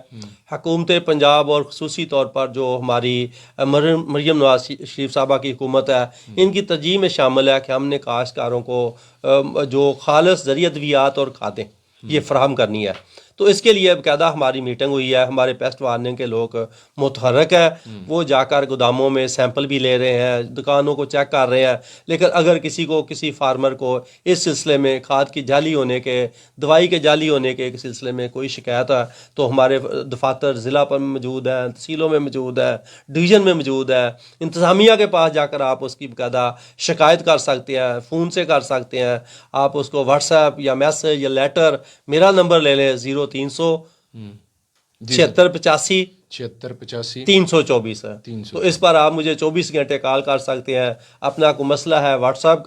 हुकूमत पंजाब और ख़ुसूसी तौर पर जो हमारी मरियम नवाज शरीफ साहबा की हुकूमत है, इनकी तरजीह में शामिल है कि हमने काश्तकारों को जो खालिस ज़रिए अद्वियात और खादें ये फराहम करनी है। तो इसके लिए बाकायदा हमारी मीटिंग हुई है, हमारे पेस्ट वार्निंग के लोग मुतहरक है, वो जाकर गोदामों में सैंपल भी ले रहे हैं, दुकानों को चेक कर रहे हैं। लेकिन अगर किसी फार्मर को इस सिलसिले में खाद की जाली होने के, दवाई के जाली होने के सिलसिले में कोई शिकायत है तो हमारे दफातर ज़िला पर मौजूद है, तहसीलों में मौजूद है, डिवीज़न में मौजूद है, इंतज़ामिया के पास जाकर आप उसकी बाकायदा शिकायत कर सकते हैं, फ़ोन से कर सकते हैं। आप उसको व्हाट्सएप या मैसेज या लेटर, मेरा नंबर ले लें 0300 7685 7685 324 है। 300। तो इस पर आप मुझे 24 घंटे कॉल कर सकते हैं, अपना कोई मसला है व्हाट्सएप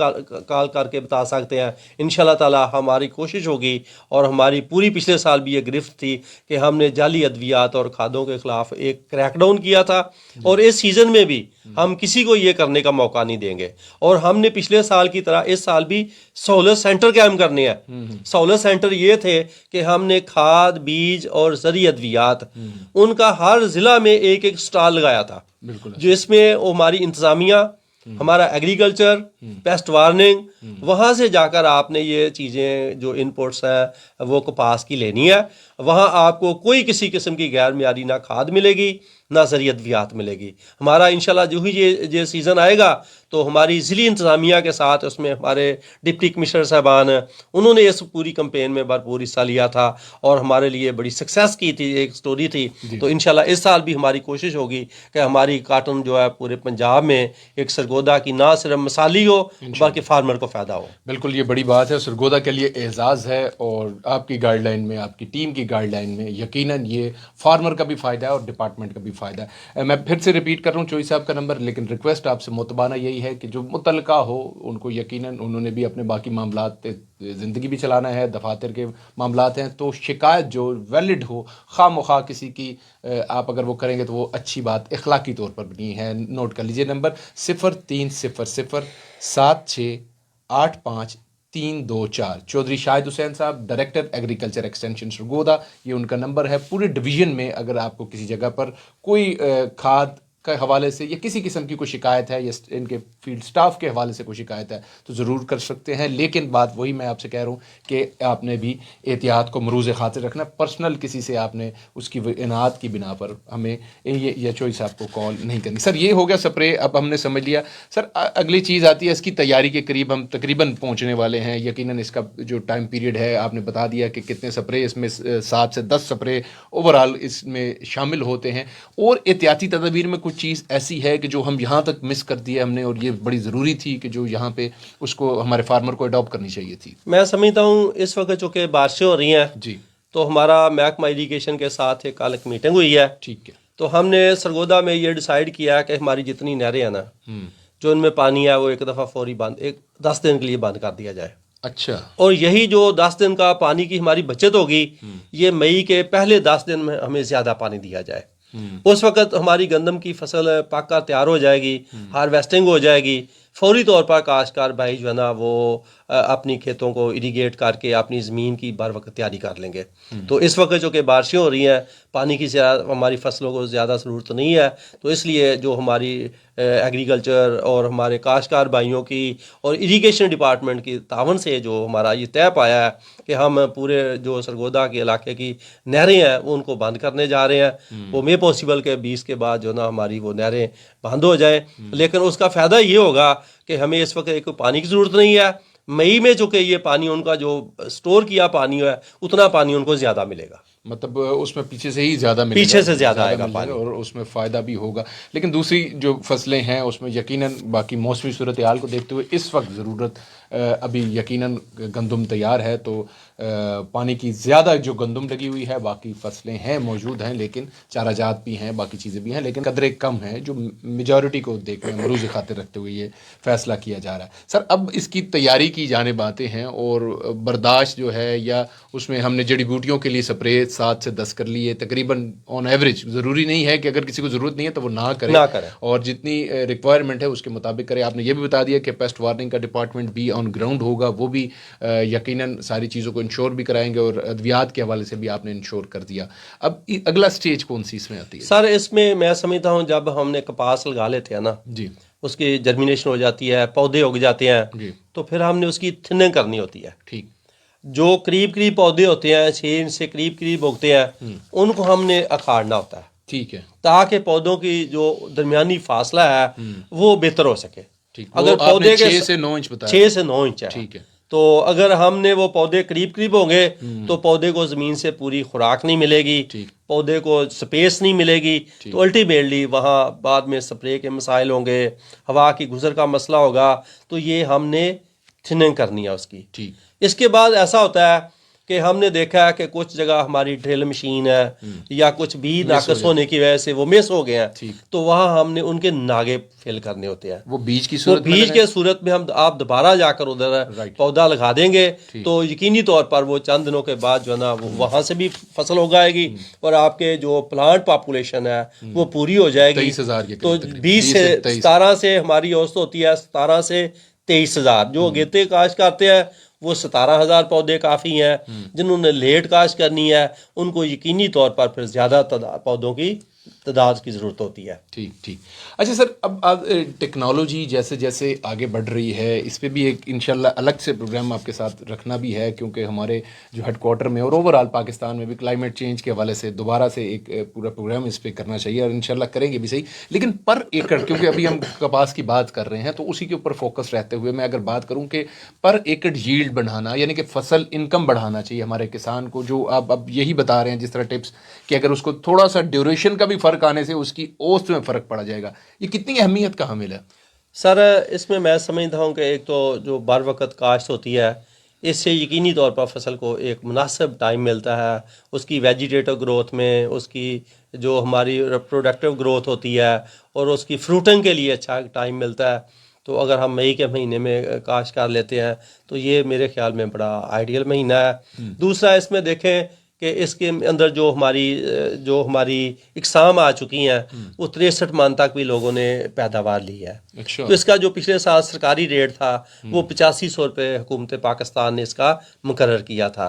कॉल करके बता सकते हैं। इंशाल्लाह ताला हमारी कोशिश होगी, और हमारी पूरी पिछले साल भी ये गिरफ्त थी कि हमने जाली अद्वियात और खादों के खिलाफ एक क्रैकडाउन किया था, और इस सीज़न में भी हम किसी को ये करने का मौका नहीं देंगे। और हमने पिछले साल की तरह इस साल भी सहूलत सेंटर कायम करने हैं। सहूलत सेंटर ये थे कि हमने खाद, बीज और ज़रूरी अद्वियात उनका हर ज़िला में एक एक स्टॉल लगाया था, जिसमें हमारी इंतज़ामिया, हमारा एग्रीकल्चर, पेस्ट वार्निंग, वहाँ से जाकर आपने ये चीज़ें जो इनपुट्स हैं वो कपास की लेनी है। वहाँ आपको कोई किसी किस्म की गैर मियारी ना खाद मिलेगी, ना ज़रूरी अद्वियात मिलेगी। हमारा इंशाल्लाह जो ही ये सीज़न आएगा तो हमारी ज़िली इंतज़ामिया के साथ उसमें हमारे डिप्टी कमिश्नर साहबान, उन्होंने इस पूरी कैंपेन में भरपूर हिस्सा लिया था और हमारे लिए बड़ी सक्सेस की थी, एक स्टोरी थी। तो इंशाल्लाह इस साल भी हमारी कोशिश होगी कि हमारी काटन जो है पूरे पंजाब में एक सरगोदा की ना सिर्फ मिसाली हो बल्कि फार्मर को फ़ायदा हो। बिल्कुल, ये बड़ी बात है, सरगोदा के लिए एजाज़ है, और आपकी गाइडलाइन में, आपकी टीम की गाइडलाइन में यकीनन ये फार्मर का भी फ़ायदा है और डिपार्टमेंट का भी फ़ायदा है। मैं फिर से रिपीट कर रहा हूँ चोई साहब का नंबर, लेकिन रिक्वेस्ट आपसे मुतबाना यही है कि जो मुतलका हो उनको यकीनन, उन्होंने भी अपने बाकी मामलात, ज़िंदगी भी चलाना है, दफातर के मामलात हैं, तो शिकायत जो वैलिड हो, खामखा किसी की आप अगर वो करेंगे तो वो अच्छी बात इखलाकी तौर पर बनी है। नोट कर लीजिए नंबर 0300 7685 324। चौधरी शाहिद हुसैन साहब, डायरेक्टर एग्रीकल्चर एक्सटेंशन सरगोदा, ये उनका नंबर है। पूरे डिवीज़न में अगर आपको किसी जगह पर कोई खाद के हवाले से या किसी किस्म की कोई शिकायत है या इनके फील्ड स्टाफ के हवाले से कोई शिकायत है तो ज़रूर कर सकते हैं। लेकिन बात वही मैं आपसे कह रहा हूँ कि आपने भी एहतियात को मरूज़ खातिर रखना। पर्सनल किसी से आपने उसकी इनात की बिना पर हमें ये चोई साहब को कॉल नहीं करनी। सर, ये हो गया स्प्रे, अब हमने समझ लिया। सर, अगली चीज़ आती है इसकी तैयारी के करीब हम तकरीबन पहुँचने वाले हैं। यकीनन इसका जो टाइम पीरियड है आपने बता दिया कि कितने स्प्रे, इसमें 7 से 10 स्प्रे ओवरऑल इसमें शामिल होते हैं। और एहतियाती तदबीर में कुछ चीज़ ऐसी है कि जो हम यहाँ तक मिस कर दिया हमने, और ये बड़ी ज़रूरी थी कि जो यहाँ पे उसको हमारे फार्मर को अडॉप्ट करनी चाहिए थी। मैं समझता हूँ इस वक्त चूँकि बारिशें हो रही हैं जी, तो हमारा महकमा इरीगेशन के साथ एक कल मीटिंग हुई है। ठीक है। तो हमने सरगोदा में ये डिसाइड किया कि हमारी जितनी नहरें हैं ना, जो इनमें पानी है वो एक दफ़ा फौरी बंद, एक 10 दिन के लिए बंद कर दिया जाए। अच्छा। और यही जो 10 दिन का पानी की हमारी बचत होगी, ये मई के पहले 10 दिन में हमें ज़्यादा पानी दिया जाए। उस वक्त हमारी गंदम की फसल पक्का तैयार हो जाएगी, हार्वेस्टिंग हो जाएगी, फौरी तौर पर काश्तकार भाई जो है ना वो अपनी खेतों को इरीगेट करके अपनी ज़मीन की बर वक्त तैयारी कर लेंगे। तो इस वक्त जो कि बारिशें हो रही हैं, पानी की हमारी फसलों को ज़्यादा ज़रूरत नहीं है, तो इसलिए जो हमारी एग्रीकल्चर और हमारे काश्तकार भाइयों की और इरीगेशन डिपार्टमेंट की तावन से जो हमारा ये तय पाया है कि हम पूरे जो सरगोदा के इलाके की नहरें हैं वो उनको बंद करने जा रहे हैं। वो मे पॉसिबल के 20 के बाद जो ना हमारी वो नहरें बंद हो जाए। लेकिन उसका फ़ायदा ये होगा कि हमें इस वक्त एक पानी की ज़रूरत नहीं है। मई में चूँकि ये पानी उनका जो स्टोर किया पानी है उतना पानी उनको ज़्यादा मिलेगा, मतलब उसमें पीछे से ही ज़्यादा मिलेगा, पीछे से ज़्यादा आएगा पानी, और उसमें फ़ायदा भी होगा। लेकिन दूसरी जो फसलें हैं उसमें यकीनन बाकी मौसमी सूरत हाल को देखते हुए इस वक्त ज़रूरत अभी यकीनन गंदम तैयार है, तो पानी की ज़्यादा जो गंदम लगी हुई है, बाकी फसलें हैं मौजूद हैं, लेकिन चारा जात भी हैं, बाकी चीज़ें भी हैं, लेकिन कदरे कम है। जो मेजॉरिटी को देखकर मरूज़ खातिर रखते हुए ये फ़ैसला किया जा रहा है। सर, अब इसकी तैयारी की जानिब आते हैं, और बर्दाश्त जो है, या उसमें हमने जड़ी बूटियों के लिए स्प्रे 7 से 10 कर लिए तकरीबन ऑन एवरेज। ज़रूरी नहीं है कि अगर किसी को ज़रूरत नहीं है तो वो ना करे, और जितनी रिक्वायरमेंट है उसके मुताबिक करे। आपने ये भी बता दिया कि पेस्ट वार्निंग का डिपार्टमेंट भी ऑन ग्राउंड होगा, वो भी यकीनन सारी चीज़ों को इंश्योर भी कराएंगे, और अद्वियात के हवाले से भी आपने इंश्योर कर दिया। अब अगला स्टेज कौन सी इसमें आती है? सर, इसमें मैं समझता हूँ जब हमने कपास लगा लेते हैं ना जी, उसकी जर्मिनेशन हो जाती है, पौधे उग जाते हैं, तो फिर हमने उसकी थिनिंग करनी होती है। ठीक। जो करीब करीब पौधे होते हैं 6 इंच से करीब करीब उगते हैं उनको हमने अखाड़ना होता है, ठीक है, ताकि पौधों की जो दरमियानी फासला है वो बेहतर हो सके। ठीक। अगर वो आपने पौधे के 6 से 9 इंच बताया। 6 से 9 इंच है, ठीक है। तो अगर हमने वो पौधे करीब करीब होंगे तो पौधे को ज़मीन से पूरी खुराक नहीं मिलेगी, ठीक। पौधे को स्पेस नहीं मिलेगी, तो अल्टीमेटली वहाँ बाद में स्प्रे के मसाइल होंगे, हवा की गुजर का मसला होगा, तो ये हमने थिनिंग करनी है उसकी। ठीक। इसके बाद ऐसा होता है कि हमने देखा है कि कुछ जगह हमारी ड्रिल मशीन है या कुछ भी नाकस होने की वजह से वो मिस हो गए हैं, तो वहाँ हमने उनके नागे फिल करने होते हैं। वो बीज की तो सूरत में बीज के सूरत में हम आप दोबारा जाकर उधर पौधा लगा देंगे तो यकीनी तौर पर वो चंद दिनों के बाद जो है ना वो वहाँ से भी फसल उगाएगी और आपके जो प्लांट पॉपुलेशन है वो पूरी हो जाएगी। 23,000 के तो करीब, 20 से 17 से हमारी औसत होती है 17 से 23,000। जो अगेते काश्त करते हैं वो 17,000 पौधे काफ़ी हैं। जिन्होंने लेट काश्त करनी है उनको यकीनी तौर पर फिर ज़्यादा पौधों की तादाद की ज़रूरत होती है। ठीक ठीक। अच्छा सर, अब टेक्नोलॉजी जैसे जैसे आगे बढ़ रही है इस पे भी एक इंशाल्लाह अलग से प्रोग्राम आपके साथ रखना भी है, क्योंकि हमारे जो हेडक्वार्टर में और ओवरऑल पाकिस्तान में भी क्लाइमेट चेंज के हवाले से दोबारा से एक पूरा प्रोग्राम इस पे करना चाहिए और इंशाल्लाह करेंगे भी सही। लेकिन पर एकड़, क्योंकि अभी हम कपास की बात कर रहे हैं तो उसी के ऊपर फोकस रहते हुए मैं अगर बात करूँ कि पर एकड़ यील्ड बढ़ाना यानी कि फसल इनकम बढ़ाना चाहिए हमारे किसान को, जो आप अब यही बता रहे हैं जिस तरह टिप्स कि अगर उसको थोड़ा सा ड्यूरेशन का भी फ़र्क आने से उसकी औसत में फ़र्क पड़ जाएगा, ये कितनी अहमियत का हामिल है? सर इसमें मैं समझता हूँ कि एक तो जो बर वक्त काश्त होती है इससे यकीनी तौर पर फसल को एक मुनासिब टाइम मिलता है, उसकी वेजिटेटिव ग्रोथ में, उसकी जो हमारी रिप्रोडक्टिव ग्रोथ होती है और उसकी फ्रूटिंग के लिए अच्छा टाइम मिलता है। तो अगर हम मई के महीने में काश्त कर लेते हैं तो ये मेरे ख्याल में बड़ा आइडियल महीना है। दूसरा इसमें देखें कि इसके अंदर जो हमारी इकसाम आ चुकी हैं वो 63 मन तक भी लोगों ने पैदावार ली है। अच्छा। तो इसका जो पिछले साल सरकारी रेट था वो 8500 रुपये हुकूमत पाकिस्तान ने इसका मुकर्रर किया था।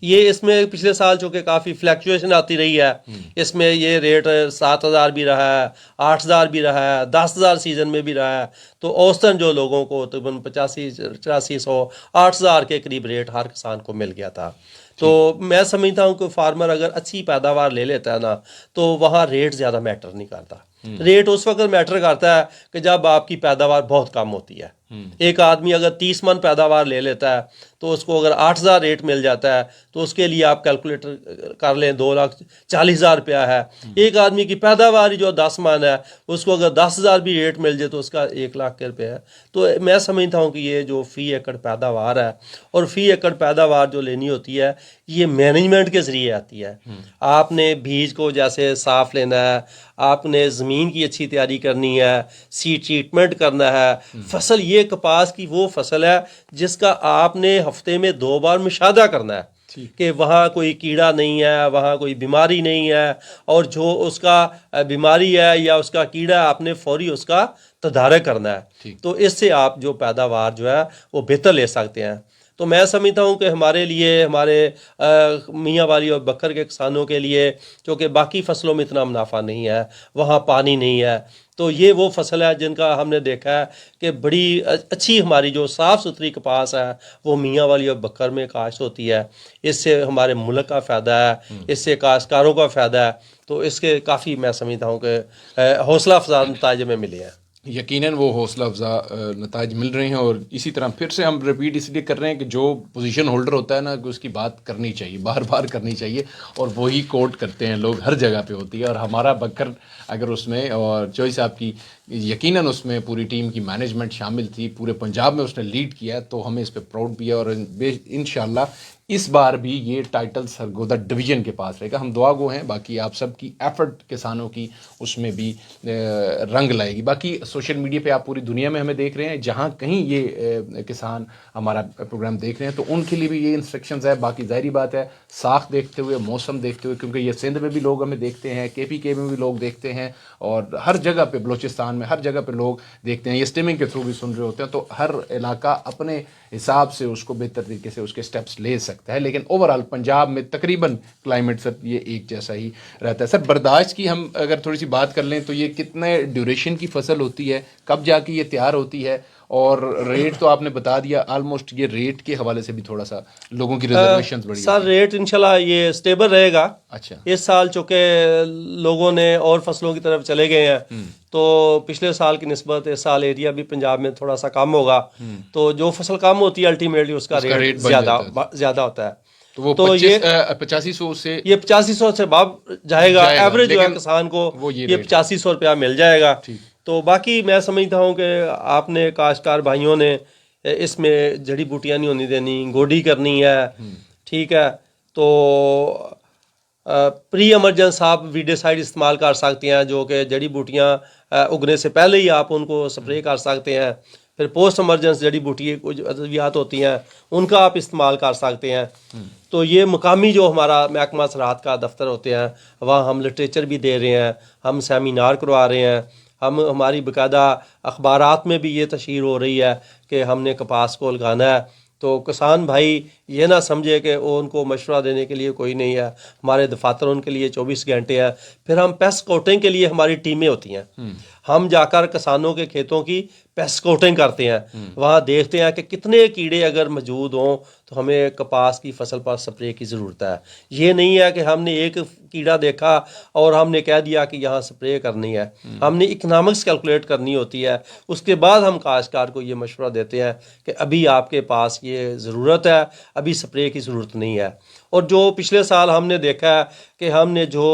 ये इसमें पिछले साल चूँकि काफ़ी फ्लैक्चुएशन आती रही है, इसमें ये रेट 7,000 भी रहा है, 8,000 भी रहा है, 10,000 सीज़न में भी रहा है। तो औसतन जो लोगों को तकरीबन 85-8400 8,000 के करीब रेट हर किसान को मिल गया था। तो मैं समझता हूँ कि फार्मर अगर अच्छी पैदावार ले लेता है ना तो वहाँ रेट ज़्यादा मैटर नहीं करता। रेट उस वक्त मैटर करता है कि जब आपकी पैदावार बहुत कम होती है। एक आदमी अगर 30 मन पैदावार ले लेता है तो उसको अगर 8,000 रेट मिल जाता है तो उसके लिए आप कैलकुलेटर कर लें 2,40,000 रुपया है। एक आदमी की पैदावार जो 10 मन है उसको अगर 10,000 भी रेट मिल जाए तो उसका 1 लाख के रुपये है। तो मैं समझता हूँ कि ये जो फ़ी एकड़ पैदावार है और फ़ी एकड़ पैदावार जो लेनी होती है ये मैनेजमेंट के ज़रिए आती है। आपने बीज को जैसे साफ़ लेना है, आपने ज़मीन की अच्छी तैयारी करनी है, सीड ट्रीटमेंट करना है। फसल ये कपास की वो फसल है जिसका आपने हफ्ते में 2 बार मुशाहदा करना है कि वहाँ कोई कीड़ा नहीं है, वहाँ कोई बीमारी नहीं है, और जो उसका बीमारी है या उसका कीड़ा आपने फौरी उसका तदारक करना है। तो इससे आप जो पैदावार जो है वो बेहतर ले सकते हैं। तो मैं समझता हूँ कि हमारे लिए, हमारे मियाँ वाली और बकर के किसानों के लिए, क्योंकि बाकी फसलों में इतना मुनाफा नहीं है, वहाँ पानी नहीं है, तो ये वो फसल है जिनका हमने देखा है कि बड़ी अच्छी हमारी जो साफ़ सुथरी कपास है वो मियाँ वाली और बकर में काश्त होती है। इससे हमारे मुल्क का फ़ायदा है, इससे काश्तकारों का फ़ायदा है। तो इसके काफ़ी मैं समझता हूँ कि हौसला अफजा नताइज में मिले हैं। यकीनन वो हौसला अफजा नताइज मिल रहे हैं और इसी तरह फिर से हम रिपीट इसलिए कर रहे हैं कि जो पोजीशन होल्डर होता है ना कि उसकी बात करनी चाहिए, बार बार करनी चाहिए, और वही कोट करते हैं लोग, हर जगह पे होती है। और हमारा बकर अगर उसमें, और चॉइस आपकी यकीनन उसमें पूरी टीम की मैनेजमेंट शामिल थी, पूरे पंजाब में उसने लीड किया, तो हमें इस पर प्राउड भी है। और इंशाल्लाह इस बार भी ये टाइटल सरगोदा डिवीज़न के पास रहेगा। हम दुआ गो हैं, बाकी आप सब की एफर्ट किसानों की उसमें भी रंग लाएगी। बाकी सोशल मीडिया पे आप पूरी दुनिया में हमें देख रहे हैं, जहाँ कहीं ये किसान हमारा प्रोग्राम देख रहे हैं तो उनके लिए भी ये इंस्ट्रक्शंस है। बाकी ज़ाहिरी बात है साख देखते हुए, मौसम देखते हुए, क्योंकि ये सिंध में भी लोग हमें देखते हैं, KPK में भी लोग देखते हैं, और हर जगह पे, बलूचिस्तान में हर जगह पे लोग देखते हैं, ये स्ट्रीमिंग के थ्रू भी सुन रहे होते हैं। तो हर इलाका अपने हिसाब से उसको बेहतर तरीके से उसके स्टेप्स ले सकता है। लेकिन ओवरऑल पंजाब में तकरीबन क्लाइमेट सर ये एक जैसा ही रहता है। सर बर्दाश्त की हम अगर थोड़ी सी बात कर लें तो ये कितने ड्यूरेशन की फसल होती है, कब जाके ये तैयार होती है, और रेट तो आपने बता दिया ऑलमोस्ट, ये रेट के हवाले से भी थोड़ा सा लोगों की रिजर्वेशंस बढ़ी सर रेट इंशाल्लाह ये स्टेबल रहेगा। अच्छा। इस साल चूँकि लोगों ने और फसलों की तरफ चले गए हैं तो पिछले साल की निस्बत इस साल एरिया भी पंजाब में थोड़ा सा कम होगा, तो जो फसल कम होती है अल्टीमेटली उसका रेट ज़्यादा होता है। तो वो 8500 से ये 8500 से बाब जाएगा एवरेज जो है किसान को ये 8500 रुपया मिल जाएगा। तो बाकी मैं समझता हूँ कि आपने काश्तकार भाइयों ने इसमें जड़ी बूटियाँ नहीं होनी देनी, गोडी करनी है, ठीक है। तो प्री एमरजेंस आप वीडिसाइड इस्तेमाल कर सकते हैं जो कि जड़ी बूटियाँ उगने से पहले ही आप उनको स्प्रे कर सकते हैं। फिर पोस्ट एमरजेंस जड़ी बूटी कुछ अद्वियात होती हैं उनका आप इस्तेमाल कर सकते हैं। तो ये मुकामी जो हमारा महकमा ज़राअत का दफ्तर होते हैं वहाँ हम लिटरेचर भी दे रहे हैं, हम सेमिनार करवा रहे हैं, हमारी बाकायदा अखबारात में भी ये तशहीर हो रही है कि हमने कपास को लगाना है। तो किसान भाई ये ना समझे कि वो उनको मशवरा देने के लिए कोई नहीं है, हमारे दफातर उनके लिए 24 घंटे हैं। फिर हम पेस्ट कोटिंग के लिए हमारी टीमें होती हैं, हम जाकर किसानों के खेतों की पेस्ट कोटिंग करते हैं, वहाँ देखते हैं कि कितने कीड़े अगर मौजूद हों तो हमें कपास की फसल पर स्प्रे की ज़रूरत है। ये नहीं है कि हमने एक कीड़ा देखा और हमने कह दिया कि यहाँ स्प्रे करनी है, हमने इकनॉमिक्स कैलकुलेट करनी होती है। उसके बाद हम काश्तकार को ये मशवरा देते हैं कि अभी आपके पास ये ज़रूरत है, अभी स्प्रे की ज़रूरत नहीं है। और जो पिछले साल हमने देखा है कि हमने जो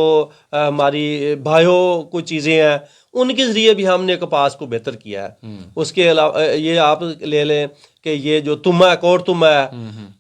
हमारी बायो कुछ चीज़ें हैं उनके ज़रिए भी हमने कपास को बेहतर किया है। उसके अलावा ये आप ले लें कि ये जो तुम्मा है, कोर तुम्मा है,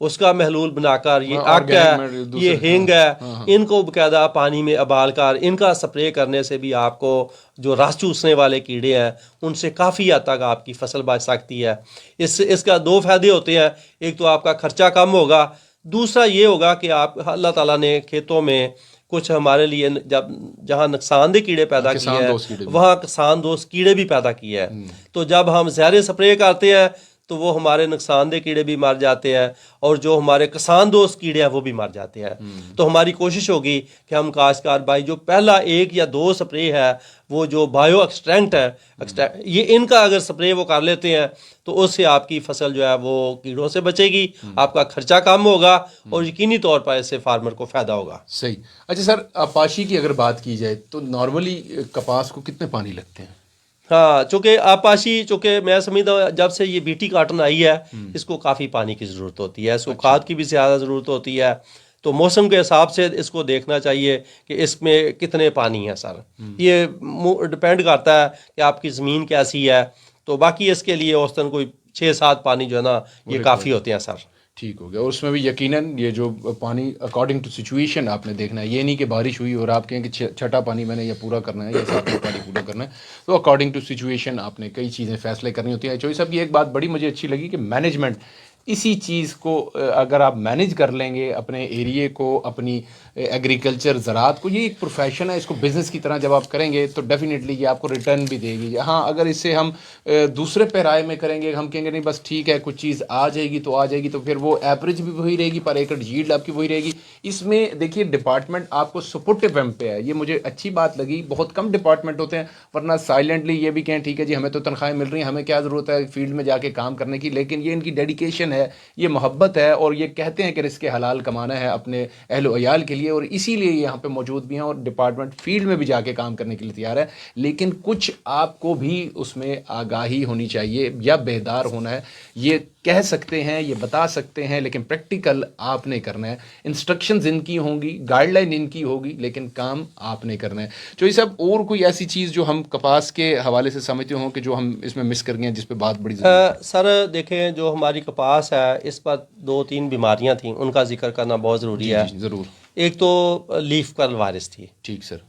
उसका महलूल बनाकर ये आग है, ये हिंग है, इनको बाकायदा पानी में उबाल कर इनका स्प्रे करने से भी आपको जो रस चूसने वाले कीड़े हैं उनसे काफ़ी हद तक आपकी फसल बच सकती है। इसका दो फायदे होते हैं, एक तो आपका खर्चा कम होगा, दूसरा ये होगा कि आप अल्लाह ताला ने खेतों में कुछ हमारे लिए जब जहाँ नुकसानदेह कीड़े पैदा किए हैं वहाँ किसान दोस्त कीड़े भी पैदा किए हैं। तो जब हम ज़हर स्प्रे करते हैं तो वो हमारे नुकसानदेह कीड़े भी मर जाते हैं और जो हमारे किसान दोस्त कीड़े हैं वो भी मर जाते हैं। तो हमारी कोशिश होगी कि हम काश्तकार भाई जो पहला 1 या 2 स्प्रे है वो जो बायो एक्सट्रैक्ट है ये इनका अगर स्प्रे वो कर लेते हैं तो उससे आपकी फसल जो है वो कीड़ों से बचेगी, आपका खर्चा कम होगा और यकीनी तौर पर इससे फार्मर को फ़ायदा होगा। सही। अच्छा सर, आपाशी की अगर बात की जाए तो नॉर्मली कपास को कितने पानी लगते हैं? हाँ, चूँकि आपाशी चूँकि मैं समझता हूँ जब से ये बीटी काटन आई है इसको काफ़ी पानी की ज़रूरत होती है, इसको खाद की भी ज़्यादा ज़रूरत होती है। तो मौसम के हिसाब से इसको देखना चाहिए कि इसमें कितने पानी है सर, ये डिपेंड करता है कि आपकी ज़मीन कैसी है। तो बाकी इसके लिए औसतन कोई 6-7 पानी जो है ना ये काफ़ी होते हैं सर। ठीक हो गया। और उसमें भी यकीनन ये जो पानी अकॉर्डिंग टू सिचुएशन आपने देखना है, ये नहीं कि बारिश हुई और आप कहें कि छठा पानी मैंने ये पूरा करना है या सातवां पानी पूरा करना है। तो अकॉर्डिंग टू सिचुएशन आपने कई चीज़ें फैसले करनी होती हैं। चौधरी साहब की एक बात बड़ी मुझे अच्छी लगी कि मैनेजमेंट, इसी चीज़ को अगर आप मैनेज कर लेंगे अपने एरिए को, अपनी एग्रीकल्चर ज़राअत को, ये एक प्रोफेशन है, इसको बिज़नेस की तरह जब आप करेंगे तो डेफिनेटली ये आपको रिटर्न भी देगी। हाँ, अगर इससे हम दूसरे पैराए में करेंगे, हम कहेंगे नहीं बस ठीक है कुछ चीज़ आ जाएगी तो आ जाएगी, तो फिर वो एवरेज भी वही रहेगी, पर एकड़ यील्ड आपकी वही रहेगी। इसमें देखिए डिपार्टमेंट आपको सपोर्टिव एम पे है, ये मुझे अच्छी बात लगी। बहुत कम डिपार्टमेंट होते हैं वरना साइलेंटली ये भी कहें ठीक है जी हमें तो तनख्वाहें मिल रही हैं, हमें क्या ज़रूरत है फील्ड में जाके काम करने की, लेकिन ये इनकी डेडिकेशन है, ये मोहब्बत है और ये कहते हैं कि रिस्क हलाल कमाना है अपने अहल वयाल के लिए, और इसीलिए यहाँ पे मौजूद भी हैं और डिपार्टमेंट फील्ड में भी जाके काम करने के लिए तैयार है। लेकिन कुछ आपको भी उसमें आगाही होनी चाहिए या बेदार होना है, ये कह सकते हैं, ये बता सकते हैं, लेकिन प्रैक्टिकल आपने करना है। इंस्ट्रक्शंस इनकी होंगी, गाइडलाइन इनकी होगी, लेकिन काम आपने करना है। तो ये सब और कोई ऐसी चीज़ जो हम कपास के हवाले से समझते हों कि जो हम इसमें मिस कर गए हैं, जिस पे बात बड़ी सर देखें जो हमारी कपास है इस पर 2-3 बीमारियां थी, उनका जिक्र करना बहुत ज़रूरी है। ज़रूर। एक तो लीफ कर्ल वायरस थी। ठीक सर।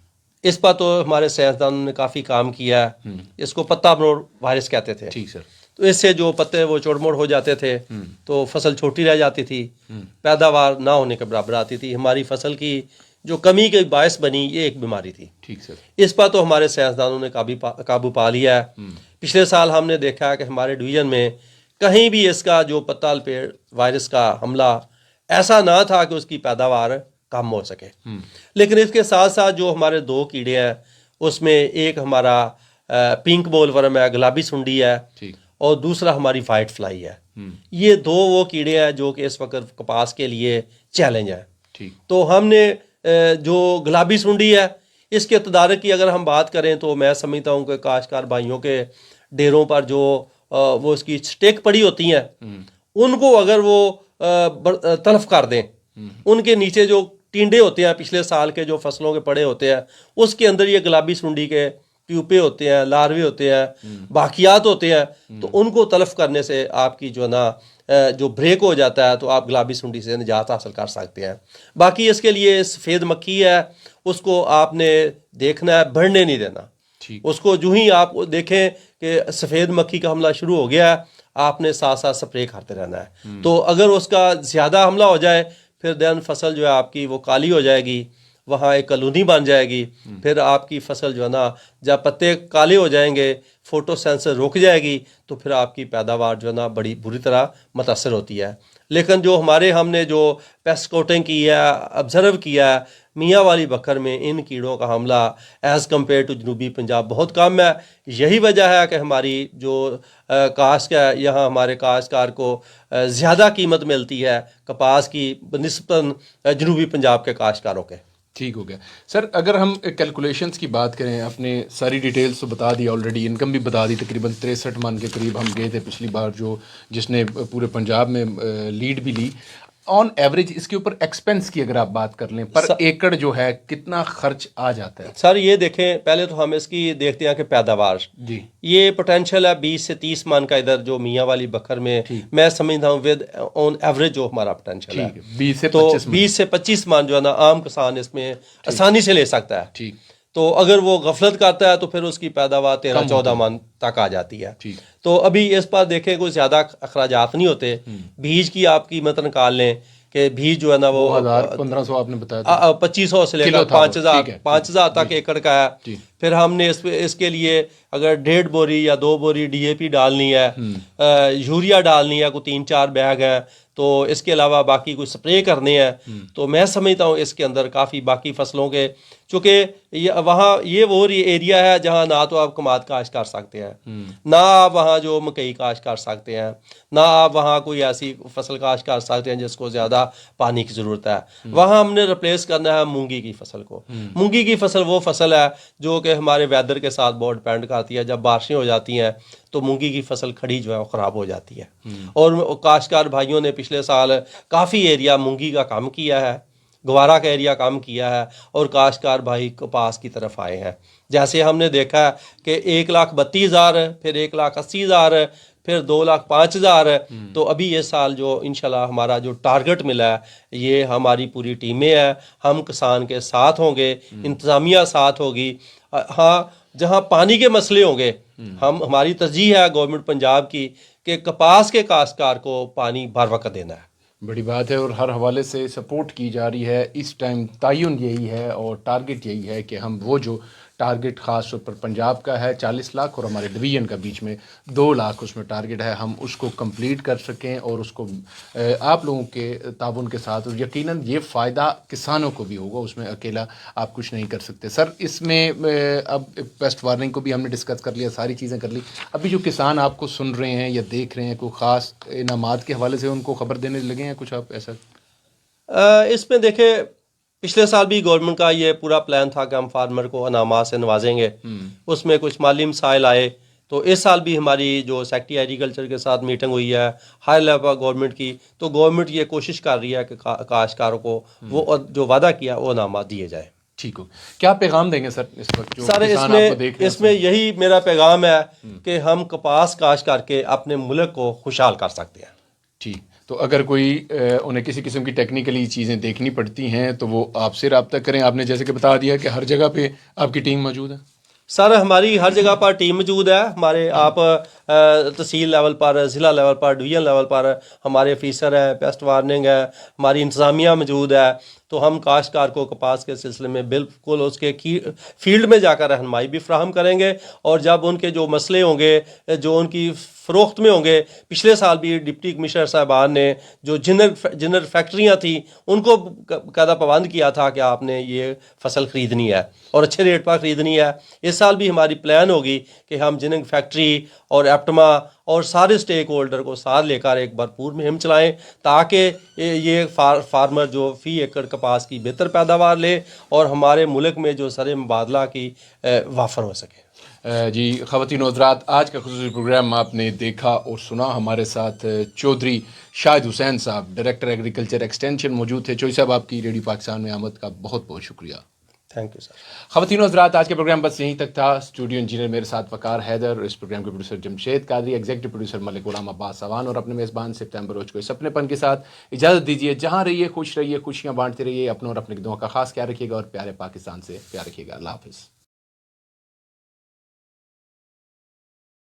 इस पर तो हमारे साइंसदानों ने काफ़ी काम किया है। इसको पत्ता मरोड़ वायरस कहते थे। ठीक सर। तो इससे जो पत्ते वो चोट-मोड़ हो जाते थे तो फसल छोटी रह जाती थी, पैदावार ना होने के बराबर आती थी, हमारी फसल की जो कमी के बायस बनी, ये एक बीमारी थी। ठीक सर। इस पर तो हमारे साइंसदानों ने काबू पा लिया है। पिछले साल हमने देखा है कि हमारे डिवीज़न में कहीं भी इसका जो पत्ता लपेट वायरस का हमला ऐसा ना था कि उसकी पैदावार कम हो सके। लेकिन इसके साथ साथ जो हमारे 2 कीड़े हैं उसमें एक हमारा पिंक बोलवर्म है, गुलाबी सुंडी है, और दूसरा हमारी वाइट फ्लाई है। ये दो वो कीड़े हैं जो कि इस वक्त कपास के लिए चैलेंज है। ठीक। तो हमने जो गुलाबी सुंडी है इसके तदारक की अगर हम बात करें तो मैं समझता हूँ कि काश्तकार भाइयों के डेरों पर जो वो इसकी स्टेक पड़ी होती हैं उनको अगर वो तलफ कर दें, उनके नीचे जो टिंडे होते हैं पिछले साल के जो फसलों के पड़े होते हैं उसके अंदर ये गुलाबी सुंडी के प्यूपे होते हैं, लार्वे होते हैं, बाकियात होते हैं, तो उनको तलफ करने से आपकी जो ना जो ब्रेक हो जाता है तो आप गुलाबी सुंडी से निजात हासिल कर सकते हैं। बाकी इसके लिए सफ़ेद मक्खी है उसको आपने देखना है, बढ़ने नहीं देना। उसको जो ही आप देखें कि सफ़ेद मक्खी का हमला शुरू हो गया है आपने साथ साथ स्प्रे करते रहना है। तो अगर उसका ज़्यादा हमला हो जाए फिर देन फसल जो है आपकी वो काली हो जाएगी, वहाँ एक कॉलोनी बन जाएगी, फिर आपकी फसल जो है ना जब पत्ते काले हो जाएंगे फोटो सेंसर रुक जाएगी तो फिर आपकी पैदावार जो है ना बड़ी बुरी तरह मुतासर होती है। लेकिन जो हमने जो पेस्ट कोटिंग की है, ऑब्ज़र्व किया है, मियाँ वाली बकर में इन कीड़ों का हमला एज़ कम्पेयर टू जनूबी पंजाब बहुत कम है। यही वजह है कि हमारी जो काश्त है यहाँ हमारे काश्तकार को ज़्यादा कीमत मिलती है कपास की बनिस्बतन जनूबी पंजाब के काश्तकारों के। ठीक हो गया सर। अगर हम कैलकुलेशंस की बात करें, आपने सारी डिटेल्स तो बता दी, ऑलरेडी इनकम भी बता दी, तकरीबन 63 मन के करीब हम गए थे पिछली बार जो जिसने पूरे पंजाब में लीड भी ली। ऑन एवरेज इसके ऊपर एक्सपेंस की अगर आप बात कर लें पर एकड़ जो है कितना खर्च आ जाता है? सर ये देखें, पहले तो हम इसकी देखते हैं कि पैदावार जी ये पोटेंशियल है 20 से 30 मन का इधर जो मियाँ वाली बकर में मैं समझता हूँ विद ऑन एवरेज जो हमारा पोटेंशियल है 20 से 25 मन जो है ना आम किसान इसमें आसानी से ले सकता है। ठीक। तो अगर वो गफलत करता है तो फिर उसकी पैदावार 13-14 मन तक आ जाती है। तो अभी इस पर देखें कोई ज़्यादा अखराजात नहीं होते। बीज की आप कीमत निकाल लें कि बीज जो है ना वो 1500 आपने बताया 2500 से लेकर 5000 तक एकड़ का है। फिर हमने इसके लिए अगर 1.5 बोरी या 2 बोरी DAP डालनी है, यूरिया डालनी है, कोई 3-4 बैग है, तो इसके अलावा बाकी कोई स्प्रे करने हैं, तो मैं समझता हूँ इसके अंदर काफ़ी बाकी फसलों के चूँकि वहाँ ये वो एरिया है जहाँ ना तो आप कमाद काश्त कर सकते हैं, ना आप वहाँ जो मकई काश्त कर सकते हैं, ना आप वहाँ कोई ऐसी फसल काश्त कर सकते हैं जिसको ज़्यादा पानी की ज़रूरत है। वहाँ हमने रिप्लेस करना है मूंगी की फसल को। मूंगी की फसल वो फसल है जो कि हमारे वेदर के साथ बहुत डिपेंड करती है। जब बारिशें हो जाती हैं तो मूंगी की फसल खड़ी जो है वो ख़राब हो जाती है। और काश्तकार भाइयों ने पिछले साल काफ़ी एरिया मूंगी का काम किया है, गवारा का एरिया काम किया है, और काश्तकार भाई कपास की तरफ आए हैं। जैसे हमने देखा है कि 1,32,000, फिर 1,80,000, फिर 2,05,000। तो अभी ये साल जो इंशाल्लाह हमारा जो टारगेट मिला है ये हमारी पूरी टीमें हैं, हम किसान के साथ होंगे, इंतज़ामिया साथ होगी। हाँ, जहाँ पानी के मसले होंगे हमारी तरजीह है गवर्नमेंट पंजाब की कि कपास के काश्तकार को पानी बर वक्त देना है। बड़ी बात है और हर हवाले से सपोर्ट की जा रही है। इस टाइम तयन यही है और टारगेट यही है कि हम वो जो टारगेट ख़ास तौर पर पंजाब का है 40 लाख और हमारे डिवीज़न का बीच में 2 लाख उसमें टारगेट है, हम उसको कंप्लीट कर सकें और उसको आप लोगों के ताबुन के साथ, और यकीनन ये फ़ायदा किसानों को भी होगा, उसमें अकेला आप कुछ नहीं कर सकते। सर इसमें अब पेस्ट वार्निंग को भी हमने डिस्कस कर लिया, सारी चीज़ें कर ली। अभी जो किसान आपको सुन रहे हैं या देख रहे हैं कोई ख़ास इनामात के हवाले से उनको खबर देने लगे हैं कुछ आप ऐसा? इसमें देखें पिछले साल भी गवर्नमेंट का ये पूरा प्लान था कि हम फार्मर को अनामात से नवाजेंगे, उसमें कुछ माली मसाइल आए। तो इस साल भी हमारी जो सेक्रेटरी एग्रीकल्चर के साथ मीटिंग हुई है हाई लेवल गवर्नमेंट की, तो गवर्नमेंट ये कोशिश कर रही है कि काश्तकारों को वो जो वादा किया वो अनामात दिए जाए। ठीक हो, क्या पैगाम देंगे सर इस वक्त जो सर इसमें यही मेरा पैगाम है कि हम कपास काश्त करके अपने मुल्क को खुशहाल कर सकते हैं। ठीक, तो अगर कोई उन्हें किसी किस्म की टेक्निकली चीज़ें देखनी पड़ती हैं तो वो आपसे रब्ता करें। आपने जैसे कि बता दिया कि हर जगह पे आपकी टीम मौजूद है। सर हमारी हर जगह पर टीम मौजूद है। हमारे आप तहसील लेवल पर, ज़िला लेवल पर, डिवीज़न लेवल पर हमारे ऑफिसर हैं, पेस्ट वार्निंग है, हमारी इंतज़ामिया मौजूद है। तो हम काश्तकार को कपास के सिलसिले में बिल्कुल उसके फील्ड में जाकर रहनुमाई भी फ्राहम करेंगे, और जब उनके जो मसले होंगे, जो उनकी फ़रोख्त में होंगे, पिछले साल भी डिप्टी कमिश्नर साहबान ने जो जिनर फैक्ट्रियाँ थी उनको कायदा पाबंद किया था कि आपने ये फसल ख़रीदनी है और अच्छे रेट पर ख़रीदनी है। इस साल भी हमारी प्लान होगी कि हम जिनक फैक्ट्री और एप्टमा और सारे स्टेक होल्डर को साथ लेकर एक भरपूर मुहिम चलाएं ताकि ये फार्मर जो फ़ी एकड़ कपास की बेहतर पैदावार ले और हमारे मुल्क में जो सर मुबादला की वाफर हो सके। जी ख़वातीन और हज़रात, आज का ख़ुसूसी प्रोग्राम आपने देखा और सुना। हमारे साथ चौधरी शाहिद हुसैन साहब, डायरेक्टर एग्रीकल्चर एक्सटेंशन मौजूद थे। चौधरी साहब, आपकी रेडियो पाकिस्तान में आमद का बहुत बहुत शुक्रिया। Thank you sir. ख़वातीन और हज़रात, आज के प्रोग्राम बस यहीं तक था। स्टूडियो इंजीनियर मेरे साथ वकार हैदर, इस प्रोग्राम के producer Jamshed Qadri, executive producer Malik Ghulam Abbas Awan और अपने मेज़बान सिप्तेम्बर रोज को इस अपनेपन के साथ इजाज़त दीजिए। जहाँ रहिए खुश रहिए, खुशियाँ बांटते रहिए, अपनों और अपने दुआ का खास ख्याल रखिएगा और प्यारे पाकिस्तान से प्यार रखिएगा। अल्लाह हाफ़िज़।